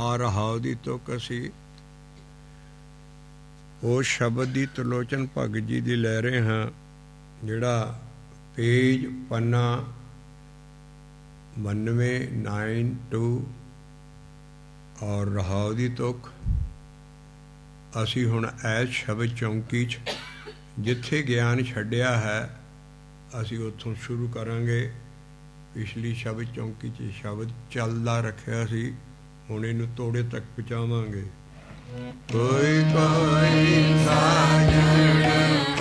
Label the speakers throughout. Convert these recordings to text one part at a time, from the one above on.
Speaker 1: ਆ ਰਹਾਉ ਦੀ ਤੁਕ ਅਸੀਂ ਉਹ ਸ਼ਬਦ ਦੀ ਤਲੋਚਨ ਭਗਤ ਜੀ ਦੀ ਲੈ ਰਹੇ ਹਾਂ, ਜਿਹੜਾ ਪੇਜ ਪੰਨਾ 9292 ਔਰ ਰਹਾਉ ਦੀ ਤੁਕ। ਅਸੀਂ ਹੁਣ ਐਸ ਸ਼ਬਦ ਚੌਂਕੀ 'ਚ ਜਿੱਥੇ ਗਿਆਨ ਛੱਡਿਆ ਹੈ ਅਸੀਂ ਉੱਥੋਂ ਸ਼ੁਰੂ ਕਰਾਂਗੇ। ਪਿਛਲੀ ਸ਼ਬਦ ਚੌਂਕੀ 'ਚ ਸ਼ਬਦ ਚੱਲਦਾ ਰੱਖਿਆ ਸੀ, ਹੁਣ ਇਹਨੂੰ ਤੋੜੇ ਤੱਕ ਪਹੁੰਚਾਵਾਂਗੇ। ਕੋਈ ਕੋਈ ਸਾਜਣ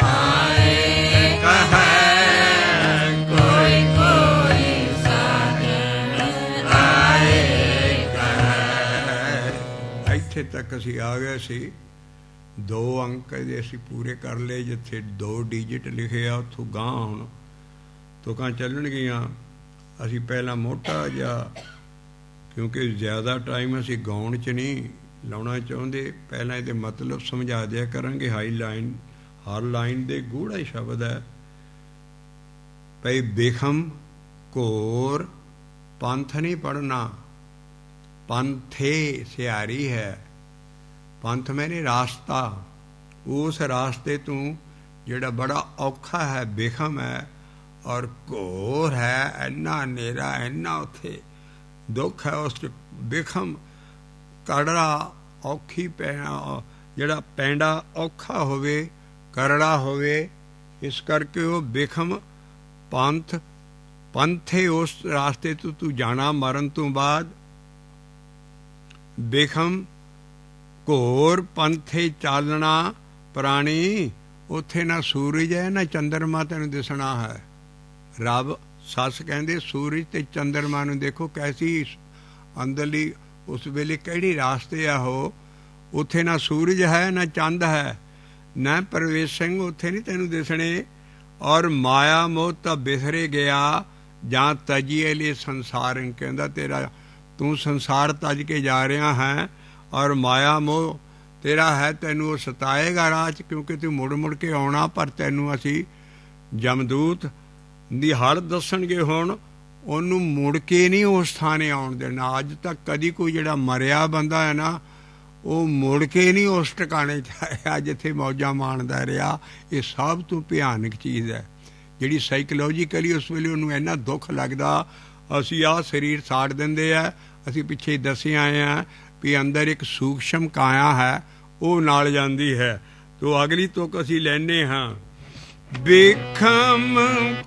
Speaker 1: ਪਾਏ ਕਹੈ, ਕੋਈ ਕੋਈ ਸਾਜਣ ਆਏ ਕਹੈ। ਇੱਥੇ ਤੱਕ ਅਸੀਂ ਆ ਗਏ ਸੀ। 2 ਅੰਕ ਦੇ ਅਸੀਂ ਪੂਰੇ ਕਰ ਲਏ, ਜਿੱਥੇ 2 ਡਿਜਿਟ ਲਿਖੇ ਆ ਉੱਥੋਂ ਗਾਂ ਹੁਣ ਤੁਕਾਂ ਚੱਲਣਗੀਆਂ। ਅਸੀਂ ਪਹਿਲਾਂ ਮੋਟਾ ਜਿਹਾ, ਕਿਉਂਕਿ ਜ਼ਿਆਦਾ ਟਾਈਮ ਅਸੀਂ ਗਾਉਣ 'ਚ ਨਹੀਂ ਲਾਉਣਾ ਚਾਹੁੰਦੇ, ਪਹਿਲਾਂ ਇਹਦੇ ਮਤਲਬ ਸਮਝਾ ਦਿਆ ਕਰਾਂਗੇ। ਹਾਈ ਲਾਈਨ, ਹਰ ਲਾਈਨ ਦੇ ਗੂੜ੍ਹਾ ਹੀ ਸ਼ਬਦ ਹੈ। ਭਈ ਬੇਖਮ ਘੋਰ ਪੰਥ ਨਹੀਂ ਪੜ੍ਹਨਾ, ਪੰਥੇ ਸਿਆਰੀ ਹੈ। ਪੰਥ ਮੈਨੇ ਰਾਸਤਾ, ਉਸ ਰਾਸਤੇ ਤੋਂ ਜਿਹੜਾ ਬੜਾ ਔਖਾ ਹੈ, ਬੇਖਮ ਹੈ ਔਰ ਘੋਰ ਹੈ, ਇੰਨਾ ਹਨੇਰਾ, ਇੰਨਾ ਉੱਥੇ ਦੁੱਖ ਹੈ ਉਸ 'ਚ। ਬੇਖਮ ਕੜੜਾ ਔਖੀ ਪੈਣਾ, ਜਿਹੜਾ ਪੈਂਡਾ ਔਖਾ ਹੋਵੇ, ਕਰੜਾ ਹੋਵੇ, ਇਸ ਕਰਕੇ ਉਹ ਬੇਖਮ ਪੰਥ, ਪੰਥੇ ਉਸ ਰਾਸਤੇ ਤੋਂ ਤੂੰ ਜਾਣਾ ਮਰਨ ਤੋਂ ਬਾਅਦ। ਬੇਖਮ ਘੋਰ ਪੰਥੇ ਚਾਲਣਾ ਪ੍ਰਾਣੀ, ਉੱਥੇ ਨਾ ਸੂਰਜ ਹੈ ਨਾ ਚੰਦਰਮਾ ਤੈਨੂੰ ਦਿਸਣਾ ਹੈ। ਰੱਬ ਸੱਸ ਕਹਿੰਦੇ ਸੂਰਜ ਤੇ ਚੰਦਰਮਾ ਨੂੰ ਦੇਖੋ ਕੈਸੀ ਅੰਦਰਲੀ ਉਸ ਵੇਲੇ ਕਿਹੜੀ ਰਾਸਤੇ ਆ ਉਹ। ਉੱਥੇ ਨਾ ਸੂਰਜ ਹੈ ਨਾ ਚੰਦ ਹੈ, ਨਾ ਪ੍ਰਵੇਸ਼ ਸਿੰਘ ਉੱਥੇ ਨਹੀਂ ਤੈਨੂੰ ਦਿਸਣੇ। ਔਰ ਮਾਇਆ ਮੋਹ ਤਾਂ ਬਿਸਰੇ ਗਿਆ ਜਾਂ ਤਜੀਏ ਲਈ ਸੰਸਾਰ, ਕਹਿੰਦਾ ਤੇਰਾ ਤੂੰ ਸੰਸਾਰ ਤਜ ਕੇ ਜਾ ਰਿਹਾ ਹੈ ਔਰ ਮਾਇਆ ਮੋਹ ਤੇਰਾ ਹੈ, ਤੈਨੂੰ ਉਹ ਸਤਾਏਗਾ ਰਾਹ 'ਚ, ਕਿਉਂਕਿ ਤੂੰ ਮੁੜ ਮੁੜ ਕੇ ਆਉਣਾ। ਪਰ ਤੈਨੂੰ ਅਸੀਂ ਜਮਦੂਤ ਦੀ ਹੜ ਦੱਸਣਗੇ ਹੁਣ, ਉਹਨੂੰ ਮੁੜ ਕੇ ਨਹੀਂ ਉਸ ਥਾਣੇ ਆਉਣ ਦੇਣਾ। ਅੱਜ ਤੱਕ ਕਦੀ ਕੋਈ ਜਿਹੜਾ ਮਰਿਆ ਬੰਦਾ ਹੈ ਨਾ, ਉਹ ਮੁੜ ਕੇ ਨਹੀਂ ਉਸ ਟਿਕਾਣੇ 'ਚ ਆਇਆ ਜਿੱਥੇ ਮੌਜਾਂ ਮਾਣਦਾ ਰਿਹਾ। ਇਹ ਸਭ ਤੋਂ ਭਿਆਨਕ ਚੀਜ਼ ਹੈ, ਜਿਹੜੀ ਸਾਈਕੋਲੋਜੀਕਲੀ ਉਸ ਵੇਲੇ ਉਹਨੂੰ ਇੰਨਾ ਦੁੱਖ ਲੱਗਦਾ। ਅਸੀਂ ਆਹ ਸਰੀਰ ਸਾੜ ਦਿੰਦੇ ਆ, ਅਸੀਂ ਪਿੱਛੇ ਦੱਸੇ ਆਏ ਹਾਂ ਵੀ ਅੰਦਰ ਇੱਕ ਸੂਖਸ਼ਮ ਕਾਇਆ ਹੈ, ਉਹ ਨਾਲ ਜਾਂਦੀ ਹੈ। ਤੋ ਅਗਲੀ ਤੁਕ ਅਸੀਂ ਲੈਂਦੇ ਹਾਂ। ਬੇਖਮ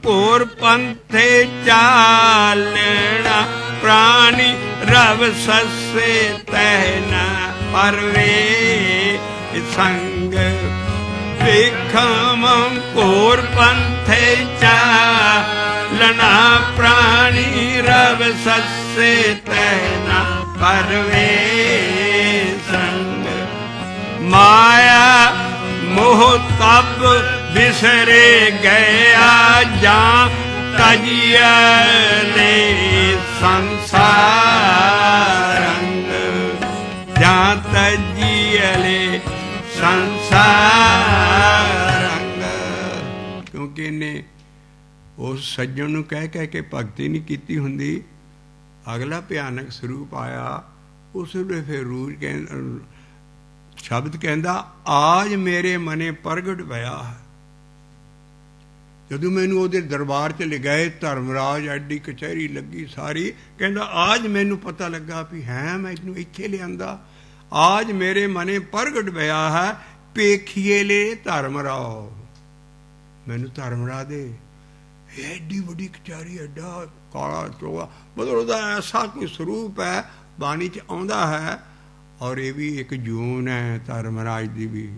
Speaker 1: ਘੋਰ ਪੰਥੇ ਚਾਲਣਾ ਪ੍ਰਾਣੀ, ਰਵ ਸੱਸੇ ਤਹਿਨਾ ਪਰਵੇ ਸੰਗ। ਬੇਖਮ ਘੋਰ ਪੰਥੇ ਚਾਲਣਾ ਪ੍ਰਾਣੀ, ਰਵ ਸੱਸੇ ਤਹਿਨਾ ਪਰਵੇ ਸੰਗ। ਮਾਇਆ ਮੋਹ ਤਬ ਬਿਸਰੇ ਗਿਆ ਜਾਂ ਤਜੀਏ ਲੈ ਸੰਸਾਰ ਰੰਗ, ਜਾਂ ਤਜੀਏ ਲੈ ਸੰਸਾਰ ਰੰਗ। ਕਿਉਂਕਿ ਇਹਨੇ ਉਸ ਸੱਜਣ ਨੂੰ ਕਹਿ ਕਹਿ ਕੇ ਭਗਤੀ ਨਹੀਂ ਕੀਤੀ ਹੁੰਦੀ। ਅਗਲਾ ਭਿਆਨਕ ਸਰੂਪ ਆਇਆ, ਉਸ ਵੇਲੇ ਫਿਰ ਰੂਜ ਸ਼ਬਦ ਕਹਿੰਦਾ ਆਜ ਮੇਰੇ ਮਨੇ ਪ੍ਰਗਟ ਹੋਇਆ ਹੈ। ਜਦੋਂ ਮੈਨੂੰ ਉਹਦੇ ਦਰਬਾਰ 'ਚ ਲਗਾਏ, ਧਰਮਰਾਜ ਐਡੀ ਕਚਹਿਰੀ ਲੱਗੀ ਸਾਰੀ, ਕਹਿੰਦਾ ਆਜ ਮੈਨੂੰ ਪਤਾ ਲੱਗਾ ਵੀ ਹੈ ਮੈਨੂੰ ਇੱਥੇ ਲਿਆਂਦਾ। ਆਜ ਮੇਰੇ ਮਨੇ ਪ੍ਰਗਟ ਹੋਇਆ ਹੈ, ਪੇਖੀਏ ਲੈ ਧਰਮਰਾਜ। ਮੈਨੂੰ ਧਰਮਰਾਜ ਦੇ ਐਡੀ ਵੱਡੀ ਕਚਹਿਰੀ, ਐਡਾ ਕਾਲਾ ਚੋਗਾ, ਮਤਲਬ ਉਹਦਾ ਐਸਾ ਕੋਈ ਸਰੂਪ ਹੈ, ਬਾਣੀ 'ਚ ਆਉਂਦਾ ਹੈ। ਔਰ ਇਹ ਵੀ ਇੱਕ ਜੂਨ ਹੈ ਧਰਮਰਾਜ ਦੀ ਵੀ।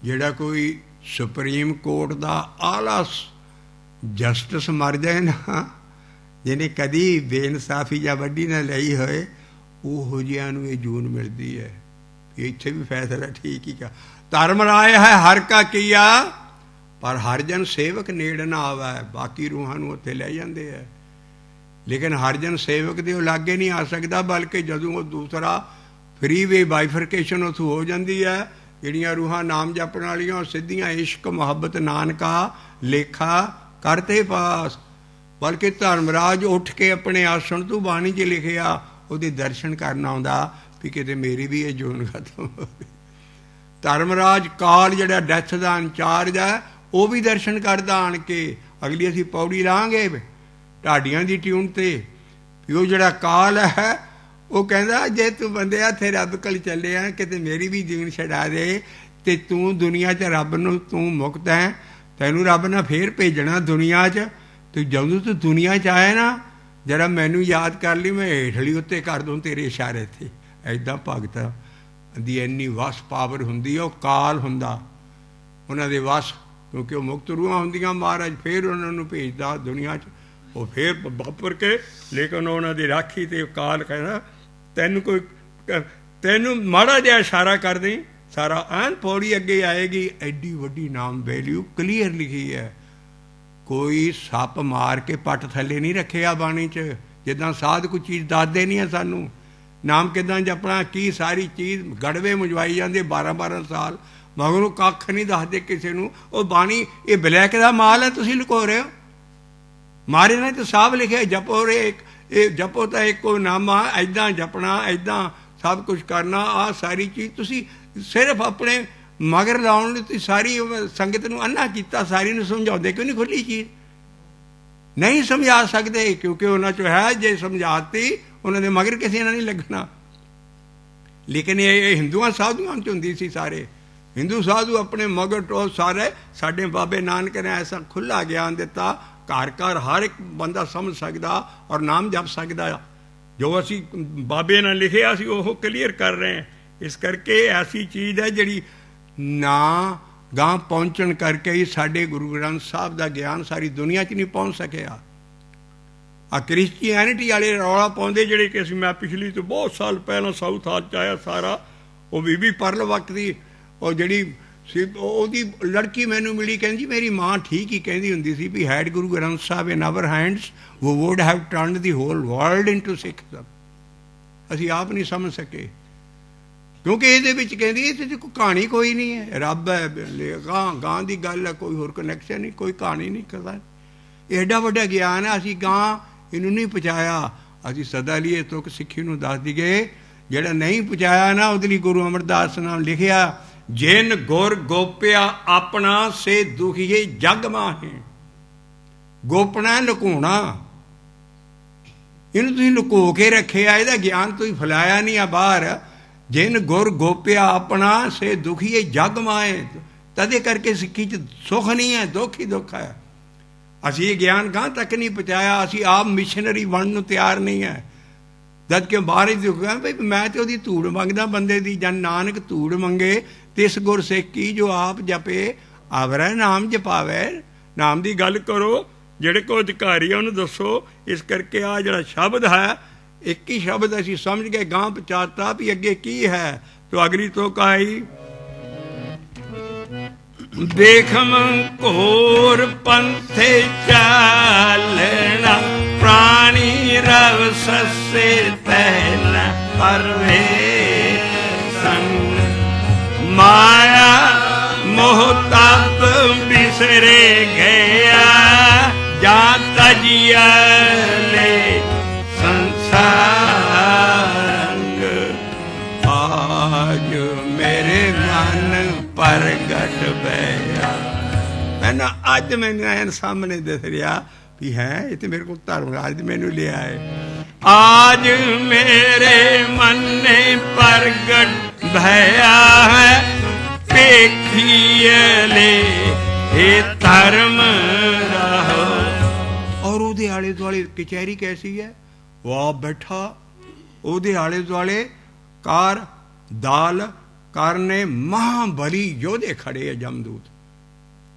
Speaker 1: ਜਿਹੜਾ ਕੋਈ ਸੁਪਰੀਮ ਕੋਰਟ ਦਾ ਆਲਾ ਜਸਟਿਸ ਮਰ ਜਾਏ ਨਾ, ਜਿਹਨੇ ਕਦੀ ਬੇਇਨਸਾਫੀ ਜਾਂ ਵੱਡੀ ਨਾ ਲਈ ਹੋਏ, ਉਹੋ ਜਿਹਿਆਂ ਨੂੰ ਇਹ ਜੂਨ ਮਿਲਦੀ ਹੈ। ਇੱਥੇ ਵੀ ਫੈਸਲਾ ਠੀਕ ਹੀ ਕਾ। ਧਰਮਰਾਜ ਹੈ ਹਰ ਕਾ ਕੀਆ, ਪਰ ਹਰਜਨ ਸੇਵਕ ਨੇੜ ਨਾ ਆਵੇ। ਬਾਕੀ ਰੂਹਾਂ ਨੂੰ ਉੱਥੇ ਲੈ ਜਾਂਦੇ ਹੈ, ਲੇਕਿਨ ਹਰਜਨ ਸੇਵਕ ਦੇ ਉਹ ਲਾਗੇ ਨਹੀਂ ਆ ਸਕਦਾ। ਬਲਕਿ ਜਦੋਂ ਉਹ ਦੂਸਰਾ ਫਰੀ ਵੇ ਬਾਈਫਰਕੇਸ਼ਨ ਉੱਥੋਂ ਹੋ ਜਾਂਦੀ ਹੈ, ਜਿਹੜੀਆਂ ਰੂਹਾਂ ਨਾਮ ਜਪਣ ਵਾਲੀਆਂ ਉਹ ਸਿੱਧੀਆਂ ਇਸ਼ਕ ਮੁਹੱਬਤ ਨਾਨਕਾ ਲੇਖਾ ਕਰਤੇ ਪਾਸ। ਬਲਕਿ ਧਰਮਰਾਜ ਉੱਠ ਕੇ ਆਪਣੇ ਆਸਣ ਤੋਂ ਬਾਣੀ 'ਚ ਲਿਖਿਆ, ਉਹਦੇ ਦਰਸ਼ਨ ਕਰਨ ਆਉਂਦਾ ਵੀ ਕਿਤੇ ਮੇਰੀ ਵੀ ਇਹ ਜੂਨ ਖਤਮ ਹੋਵੇ। ਧਰਮਰਾਜ ਕਾਲ ਜਿਹੜਾ ਡੈਥ ਦਾ ਇੰਚਾਰਜ ਹੈ ਉਹ ਵੀ ਦਰਸ਼ਨ ਕਰਦਾ ਆਣ ਕੇ। ਅਗਲੀ ਅਸੀਂ ਪੌੜੀ ਲਾਂਗੇ ਢਾਡੀਆਂ ਦੀ ਟਿਊਨ 'ਤੇ ਵੀ ਉਹ ਜਿਹੜਾ ਕਾਲ ਹੈ ਉਹ ਕਹਿੰਦਾ ਜੇ ਤੂੰ ਬੰਦਿਆ ਇੱਥੇ ਰੱਬ ਕੋਲ ਚੱਲਿਆ ਕਿਤੇ ਮੇਰੀ ਵੀ ਜੀਣ ਛਡਾ ਦੇ, ਤੇ ਤੂੰ ਦੁਨੀਆ 'ਚ ਰੱਬ ਨੂੰ ਤੂੰ ਮੁਕਤ ਹੈ, ਤੈਨੂੰ ਰੱਬ ਨੇ ਫੇਰ ਭੇਜਣਾ ਦੁਨੀਆ 'ਚ। ਤੇ ਜਦੋਂ ਤੂੰ ਦੁਨੀਆ 'ਚ ਆਇਆ ਨਾ ਜਰਾ ਮੈਨੂੰ ਯਾਦ ਕਰ ਲਈ, ਮੈਂ ਹੇਠਲੀ ਉੱਤੇ ਕਰ ਦੂੰ ਤੇਰੇ ਇਸ਼ਾਰੇ 'ਤੇ। ਐਦਾਂ ਭਗਤਾਂ ਦੀ ਇੰਨੀ ਵਸ ਪਾਵਰ ਹੁੰਦੀ ਹੈ। ਉਹ ਕਾਲ ਹੁੰਦਾ ਉਹਨਾਂ ਦੇ ਵਸ, ਕਿਉਂਕਿ ਉਹ ਮੁਕਤ ਰੂਹਾਂ ਹੁੰਦੀਆਂ। ਮਹਾਰਾਜ ਫੇਰ ਉਹਨਾਂ ਨੂੰ ਭੇਜਦਾ ਦੁਨੀਆ 'ਚ, ਉਹ ਫੇਰ ਵਾਪਰ ਕੇ। ਲੇਕਿਨ ਉਹਨਾਂ ਦੀ ਰਾਖੀ ਤੇ ਕਾਲ ਕਹਿੰਦਾ ਤੈਨੂੰ ਮਾੜਾ ਜਿਹਾ ਇਸ਼ਾਰਾ ਕਰ ਦੇਂ, ਸਾਰਾ ਐਨ ਪੌੜੀ ਅੱਗੇ ਆਏਗੀ। ਐਡੀ ਵੱਡੀ ਨਾਮ ਵੈਲਿਊ ਕਲੀਅਰ ਲਿਖੀ ਹੈ। ਕੋਈ ਸੱਪ ਮਾਰ ਕੇ ਪੱਟ ਥੱਲੇ ਨਹੀਂ ਰੱਖਿਆ ਬਾਣੀ 'ਚ। ਜਿੱਦਾਂ ਸਾਧ ਕੋਈ ਚੀਜ਼ ਦੱਸਦੇ ਨਹੀਂ ਹੈ ਸਾਨੂੰ, ਨਾਮ ਕਿੱਦਾਂ ਜਪਣਾ, ਕੀ ਸਾਰੀ ਚੀਜ਼ ਗੜਵੇ ਮੁਜਵਾਈ ਜਾਂਦੇ 12-12 ਸਾਲ ਮਗਰੋਂ ਕੱਖ ਨਹੀਂ ਦੱਸਦੇ ਕਿਸੇ ਨੂੰ। ਉਹ ਬਾਣੀ ਇਹ ਬਲੈਕ ਦਾ ਮਾਲ ਹੈ, ਤੁਸੀਂ ਲੁਕੋ ਰਹੇ ਹੋ। ਮਾਰੇ ਨੇ ਤਾਂ ਸਾਫ ਲਿਖਿਆ ਜਪੋ ਰੇ, ਇਹ ਜਪੋ ਤਾਂ ਇੱਕੋ ਨਾਮਾ, ਐਦਾਂ ਜਪਣਾ, ਐਦਾਂ ਸਭ ਕੁਛ ਕਰਨਾ। ਆਹ ਸਾਰੀ ਚੀਜ਼ ਤੁਸੀਂ ਸਿਰਫ ਆਪਣੇ ਮਗਰ ਲਾਉਣ ਲਈ ਤੁਸੀਂ ਸਾਰੀ ਸੰਗਤ ਨੂੰ ਅੰਨਾ ਕੀਤਾ, ਸਾਰੀ ਨੂੰ ਸਮਝਾਉਂਦੇ ਕਿਉਂ ਨਹੀਂ? ਖੁੱਲੀ ਚੀਜ਼ ਨਹੀਂ ਸਮਝਾ ਸਕਦੇ ਕਿਉਂਕਿ ਉਹਨਾਂ 'ਚੋਂ ਹੈ। ਜੇ ਸਮਝਾਤੀ ਉਹਨਾਂ ਦੇ ਮਗਰ ਕਿਸੇ ਨਾਲ ਨਹੀਂ ਲੱਗਣਾ। ਲੇਕਿਨ ਇਹ ਹਿੰਦੂਆਂ ਸਾਧੂਆਂ 'ਚ ਹੁੰਦੀ ਸੀ। ਸਾਰੇ ਹਿੰਦੂ ਸਾਧੂ ਆਪਣੇ ਮਗਰ ਟੋ ਸਾਰੇ। ਸਾਡੇ ਬਾਬੇ ਨਾਨਕ ਨੇ ਐਸਾ ਖੁੱਲ੍ਹਾ ਗਿਆਨ ਦਿੱਤਾ, ਘਰ ਘਰ ਹਰ ਇੱਕ ਬੰਦਾ ਸਮਝ ਸਕਦਾ ਔਰ ਨਾਮ ਜਪ ਸਕਦਾ। ਜੋ ਅਸੀਂ ਬਾਬੇ ਨਾਲ ਲਿਖਿਆ ਅਸੀਂ ਉਹ ਕਲੀਅਰ ਕਰ ਰਹੇ ਹਾਂ। ਇਸ ਕਰਕੇ ਐਸੀ ਚੀਜ਼ ਹੈ ਜਿਹੜੀ ਨਾ ਗਾਂ ਪਹੁੰਚਣ ਕਰਕੇ ਹੀ ਸਾਡੇ ਗੁਰੂ ਗ੍ਰੰਥ ਸਾਹਿਬ ਦਾ ਗਿਆਨ ਸਾਰੀ ਦੁਨੀਆ 'ਚ ਨਹੀਂ ਪਹੁੰਚ ਸਕਿਆ। ਆ ਕ੍ਰਿਸਚੀਅਨਿਟੀ ਵਾਲੇ ਰੌਲਾ ਪਾਉਂਦੇ ਜਿਹੜੇ ਕਿ ਅਸੀਂ, ਮੈਂ ਪਿਛਲੀ ਤੋਂ ਬਹੁਤ ਸਾਲ ਪਹਿਲਾਂ ਸਾਊਥ ਹਾਲ 'ਚ ਆਇਆ ਸਾਰਾ, ਉਹ ਬੀਬੀ ਪਰਲ ਵਕਤ ਦੀ ਉਹ ਜਿਹੜੀ ਸੀ ਉਹਦੀ ਲੜਕੀ ਮੈਨੂੰ ਮਿਲੀ, ਕਹਿੰਦੀ ਮੇਰੀ ਮਾਂ ਠੀਕ ਹੀ ਕਹਿੰਦੀ ਹੁੰਦੀ ਸੀ ਵੀ head Guru Granth Sahib in our hands ਵੋ wood have turned the hole world into ਸਿੱਖਦਮ। ਅਸੀਂ ਆਪ ਨਹੀਂ ਸਮਝ ਸਕੇ ਕਿਉਂਕਿ ਇਹਦੇ ਵਿੱਚ ਕਹਿੰਦੀ ਇਹਦੇ 'ਚ ਕੋਈ ਕਹਾਣੀ ਕੋਈ ਨਹੀਂ ਹੈ। ਰੱਬ ਹੈ, ਗਾਂ ਦੀ ਗੱਲ ਹੈ, ਕੋਈ ਹੋਰ ਕਨੈਕਸ਼ਨ ਨਹੀਂ, ਕੋਈ ਕਹਾਣੀ ਨਹੀਂ ਕਰਦਾ। ਐਡਾ ਵੱਡਾ ਗਿਆਨ ਹੈ, ਅਸੀਂ ਗਾਂ ਇਹਨੂੰ ਨਹੀਂ ਪਹੁੰਚਾਇਆ। ਅਸੀਂ ਸਦਾ ਲਈ ਤੁਕ ਸਿੱਖੀ ਨੂੰ ਦੱਸ ਦਈਏ, ਜਿਹੜਾ ਨਹੀਂ ਪਹੁੰਚਾਇਆ ਨਾ ਉਹਦੇ ਲਈ ਗੁਰੂ ਅਮਰਦਾਸ ਨਾਮ ਲਿਖਿਆ, ਜਿਨ ਗੁਰ ਗੋਪਿਆ ਆਪਣਾ ਸੇ ਦੁਖੀਏ ਜਗ ਮਾਹੇ। ਗੋਪਣਾ ਲੁਕਾਉਣਾ, ਇਹਨੂੰ ਤੁਸੀਂ ਲੁਕੋ ਕੇ ਰੱਖਿਆ, ਇਹਦਾ ਗਿਆਨ ਤੁਸੀਂ ਫੈਲਾਇਆ ਨਹੀਂ ਆ ਬਾਹਰ। ਜਿਨ ਗੁਰ ਗੋਪਿਆ ਆਪਣਾ ਸੇ ਦੁਖੀਏ ਜਗ ਮਾਹੇ। ਤਦੇ ਕਰਕੇ ਸਿੱਖੀ 'ਚ ਸੁੱਖ ਨਹੀਂ ਹੈ, ਦੁੱਖ ਹੀ ਦੁੱਖ ਹੈ। ਅਸੀਂ ਇਹ ਗਿਆਨ ਗਾਂ ਤੱਕ ਨਹੀਂ ਪਹੁੰਚਾਇਆ। ਅਸੀਂ ਆਪ ਮਿਸ਼ਨਰੀ ਬਣਨ ਨੂੰ ਤਿਆਰ ਨਹੀਂ ਹੈ। ਜਦ ਕਿ ਬਾਹਰ ਹੀ ਦੁੱਖ ਹੈ ਬਈ ਮੈਂ ਤੇ ਉਹਦੀ ਧੂੜ ਮੰਗਦਾ ਬੰਦੇ ਦੀ। ਜਨ ਨਾਨਕ ਧੂੜ ਮੰਗੇ ਤਿਸ ਗੁਰ ਸਿੱਖੀ, ਜੋ ਆਪ ਜਪੇ ਆਵਰੈ ਨਾਮ ਜਪਾਵੇ। ਨਾਮ ਦੀ ਗੱਲ ਕਰੋ, ਜਿਹੜੇ ਕੋ ਅਧਿਕਾਰੀ ਆ ਉਹਨੂੰ ਦੱਸੋ। ਇਸ ਕਰਕੇ ਆ ਜਿਹੜਾ ਸ਼ਬਦ ਹੈ ਇੱਕ ਹੀ ਸ਼ਬਦ ਅਸੀਂ ਸਮਝ ਕੇ ਗਾਂ ਪਹੁੰਚਾਤਾ ਵੀ ਅੱਗੇ ਕੀ ਹੈ। ਤੋ ਅਗਲੀ ਤੋਂ ਕਾਈ ਦੇਖਮ ਘੋਰ ਪੰਥੇ ਚਾਲਣਾ, ਪ੍ਰਾਣੀ ਰਵ ਸੱਸੇ ਪਹਿਲਾ ਪਰਵੇ ਸੰਗ। ਮਾਇਆ ਮੋਹ ਤਪ ਬਿਸਰੇ ਗਿਆ, ਜਾਂ ਤਜੀਆ ਲੈ ਸੰਸਾਰ। ਆਜ ਮੇਰੇ ਮਨ ਪ੍ਰਗਟ ਬਇਆ। ਮੈਂ ਨਾ ਅੱਜ ਮੈਨੂੰ ਐਨ ਸਾਹਮਣੇ ਦਿਸ ਰਿਹਾ ਵੀ ਹੈ ਇਹ ਤੇ ਮੇਰੇ ਕੋਲ ਧਰਮ ਰਾਜ ਮੈਨੂੰ ਲਿਆ ਹੈ। ਆਜ ਮੇਰੇ ਮਨ ਪ੍ਰਗਟ ਭਇਆ ਹੈ, ਵੇਖੀਏ ਲੈ ਇਹ ਧਰਮ ਰਾਹੋ। ਔਰ ਉਹਦੇ ਆਲੇ ਦੁਆਲੇ ਕਚਹਿਰੀ ਕੈਸੀ ਹੈ, ਵਾਹ ਬੈਠਾ ਉਹਦੇ ਆਲੇ ਦੁਆਲੇ ਕਾਰ ਦਾਲ ਕਰਨੇ ਮਹਾਬਲੀ ਯੋਧੇ ਖੜੇ ਹੈ। ਜਮਦੂਤ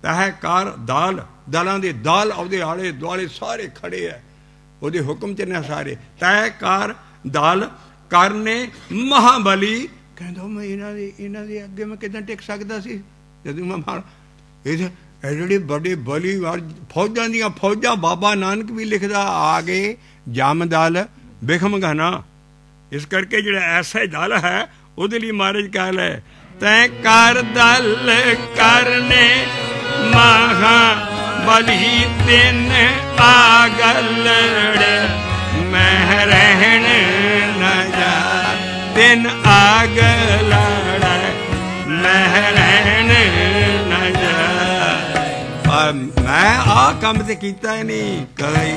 Speaker 1: ਤਹਿਕਾਰ ਦਾਲ, ਦਾਲਾਂ ਦੇ ਦਾਲ ਉਹਦੇ ਆਲੇ ਦੁਆਲੇ ਸਾਰੇ ਖੜੇ ਹੈ, ਉਹਦੇ ਹੁਕਮ 'ਚ ਨੇ ਸਾਰੇ। ਤਹਿਕਾਰ ਦਾਲ ਕਰਨੇ ਮਹਾਬਲੀ। ਕਹਿੰਦਾ ਮੈਂ ਇਹਨਾਂ ਦੇ ਅੱਗੇ ਮੈਂ ਕਿੱਦਾਂ ਟਿਕ ਸਕਦਾ ਸੀ ਜਦੋਂ ਮੈਂ ਮਾਰ ਇਹ ਜਿਹੜੇ ਬੜੇ ਬਲੀ ਫੌਜਾਂ ਦੀਆਂ ਫੌਜਾਂ। ਬਾਬਾ ਨਾਨਕ ਵੀ ਲਿਖਦਾ ਆ ਗਏ ਜਮਦਲ ਬਿਖਮ ਗਾਨਾ। ਇਸ ਕਰਕੇ ਜਿਹੜਾ ਐਸਾ ਦਲ ਹੈ ਉਹਦੇ ਲਈ ਮਹਾਰਾਜ ਕਹਿ ਲੈ, ਤੈਂ ਕਰ ਦਲ ਕਰਨੇ ਮਹਾ ਬਲੀ ਤਿੰਨ ਆਗਲੜੇ, ਮੈਂ ਰਹਿਣ ਨ बिन आग लड़ै महरैन न जाए। पर मैं आ काम ते कीता ही नहीं। कई